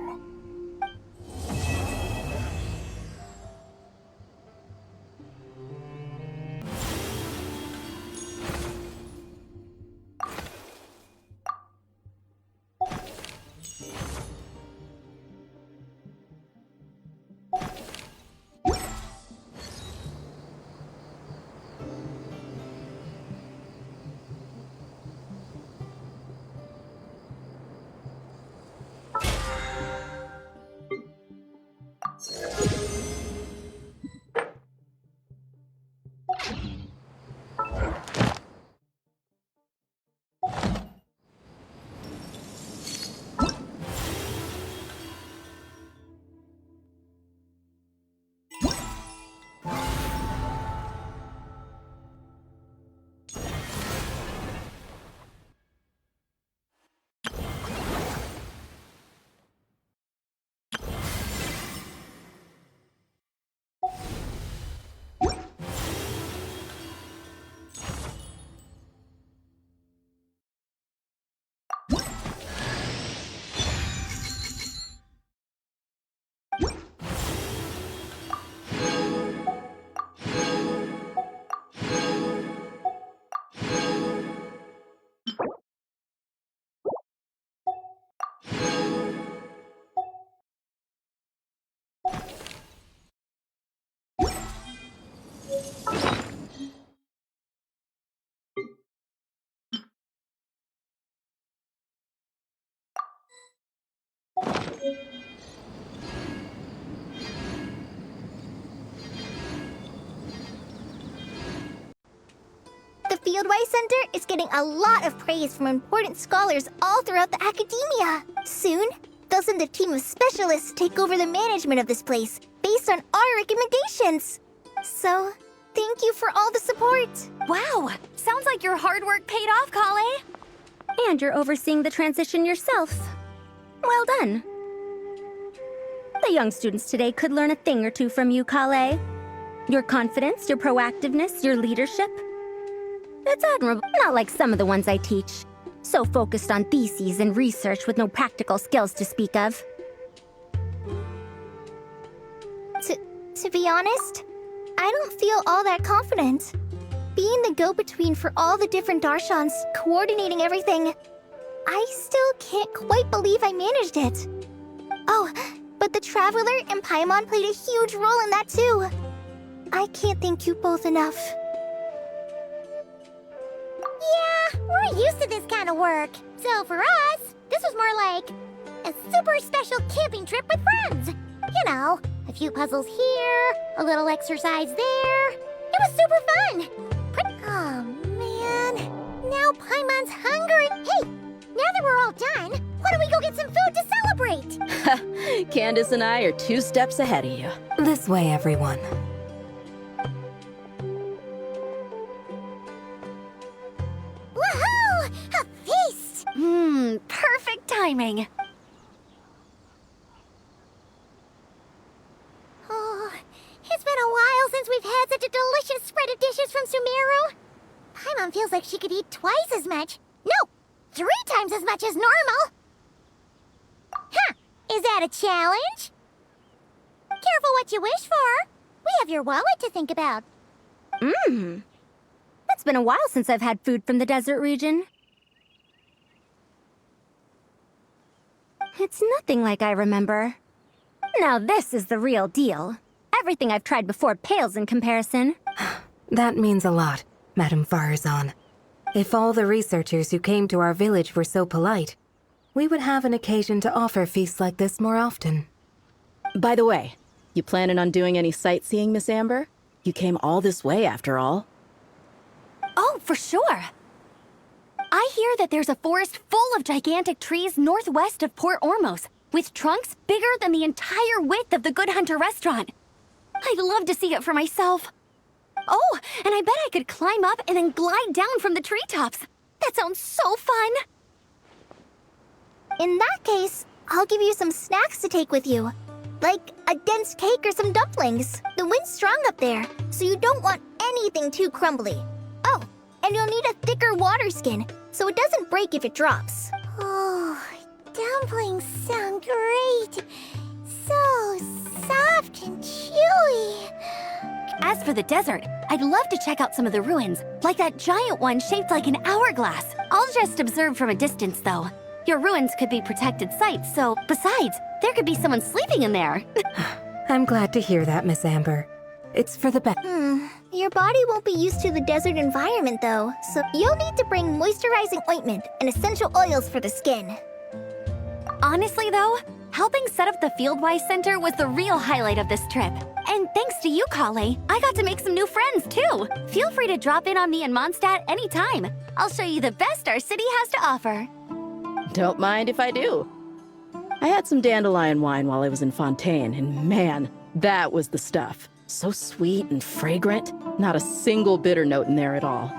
The Fieldwise Center is getting a lot of praise from important scholars all throughout the academia. Soon, they'll send a team of specialists to take over the management of this place based on our recommendations. So, thank you for all the support. Wow! Sounds like your hard work paid off, Kale. And you're overseeing the transition yourself. Well done. The young students today could learn a thing or two from you, Kale. Your confidence, your proactiveness, your leadership. It's admirable, not like some of the ones I teach. So focused on theses and research with no practical skills to speak of. To be honest, I don't feel all that confident. Being the go-between for all the different Darshans, coordinating everything, I still can't quite believe I managed it. Oh, but the Traveler and Paimon played a huge role in that too. I can't thank you both enough. Yeah, we're used to this kind of work. So for us, this was more like a super special camping trip with friends. You know, a few puzzles here, a little exercise there. It was super fun. Oh man, now Paimon's hungry. Hey, now that we're all done, why don't we go get some food to celebrate? Candace and I are 2 steps ahead of you. This way, everyone. Woohoo! A feast! Perfect timing. Oh, it's been a while since we've had such a delicious spread of dishes from Sumeru. Paimon feels like she could eat twice as much. No, 3 times as much as normal. Huh, is that a challenge? Careful what you wish for. We have your wallet to think about. It's been a while since I've had food from the desert region. It's nothing like I remember. Now this is the real deal. Everything I've tried before pales in comparison. That means a lot, Madame Farazan. If all the researchers who came to our village were so polite, we would have an occasion to offer feasts like this more often. By the way, you planning on doing any sightseeing, Miss Amber? You came all this way after all. Oh, for sure. I hear that there's a forest full of gigantic trees northwest of Port Ormos, with trunks bigger than the entire width of the Good Hunter restaurant. I'd love to see it for myself. Oh, and I bet I could climb up and then glide down from the treetops. That sounds so fun. In that case, I'll give you some snacks to take with you. Like a dense cake or some dumplings. The wind's strong up there, so you don't want anything too crumbly. Oh, and you'll need a thicker water skin, so it doesn't break if it drops. Oh, dumplings sound great. So soft and chewy. As for the desert, I'd love to check out some of the ruins, like that giant one shaped like an hourglass. I'll just observe from a distance, though. Your ruins could be protected sites, so besides, there could be someone sleeping in there. I'm glad to hear that, Miss Amber. It's for the best. Your body won't be used to the desert environment, though, so you'll need to bring moisturizing ointment and essential oils for the skin. Honestly, though, helping set up the Fieldwise Center was the real highlight of this trip. And thanks to you, Kale, I got to make some new friends, too. Feel free to drop in on me in Mondstadt anytime. I'll show you the best our city has to offer. Don't mind if I do. I had some dandelion wine while I was in Fontaine, and man, that was the stuff. So sweet and fragrant, not a single bitter note in there at all.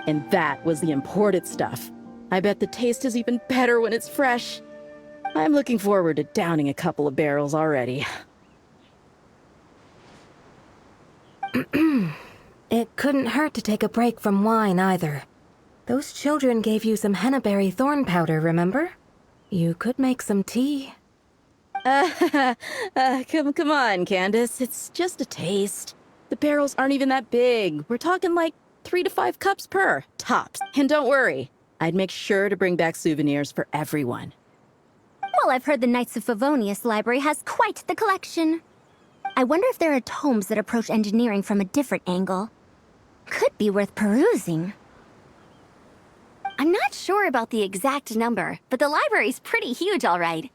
And that was the imported stuff. I bet the taste is even better when it's fresh. I'm looking forward to downing a couple of barrels already. It couldn't hurt to take a break from wine either. Those children gave you some hennaberry thorn powder, remember? You could make some tea. Come on, Candace. It's just a taste. The barrels aren't even that big. We're talking like 3 to 5 cups per, tops. And don't worry, I'd make sure to bring back souvenirs for everyone. Well, I've heard the Knights of Favonius library has quite the collection. I wonder if there are tomes that approach engineering from a different angle. Could be worth perusing. I'm not sure about the exact number, but the library's pretty huge, all right.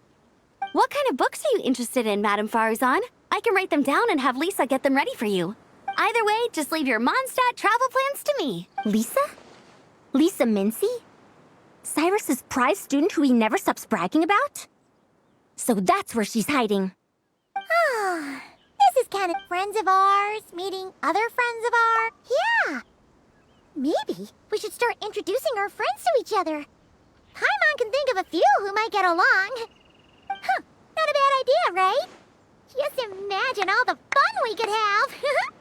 What kind of books are you interested in, Madame Farazan? I can write them down and have Lisa get them ready for you. Either way, just leave your Mondstadt travel plans to me. Lisa? Lisa Mincy? Cyrus's prize student who he never stops bragging about? So that's where she's hiding. Ah, this is kind of friends of ours meeting other friends of ours. Yeah. Maybe we should start introducing our friends to each other. Paimon can think of a few who might get along. Huh, not a bad idea, right? Just imagine all the fun we could have!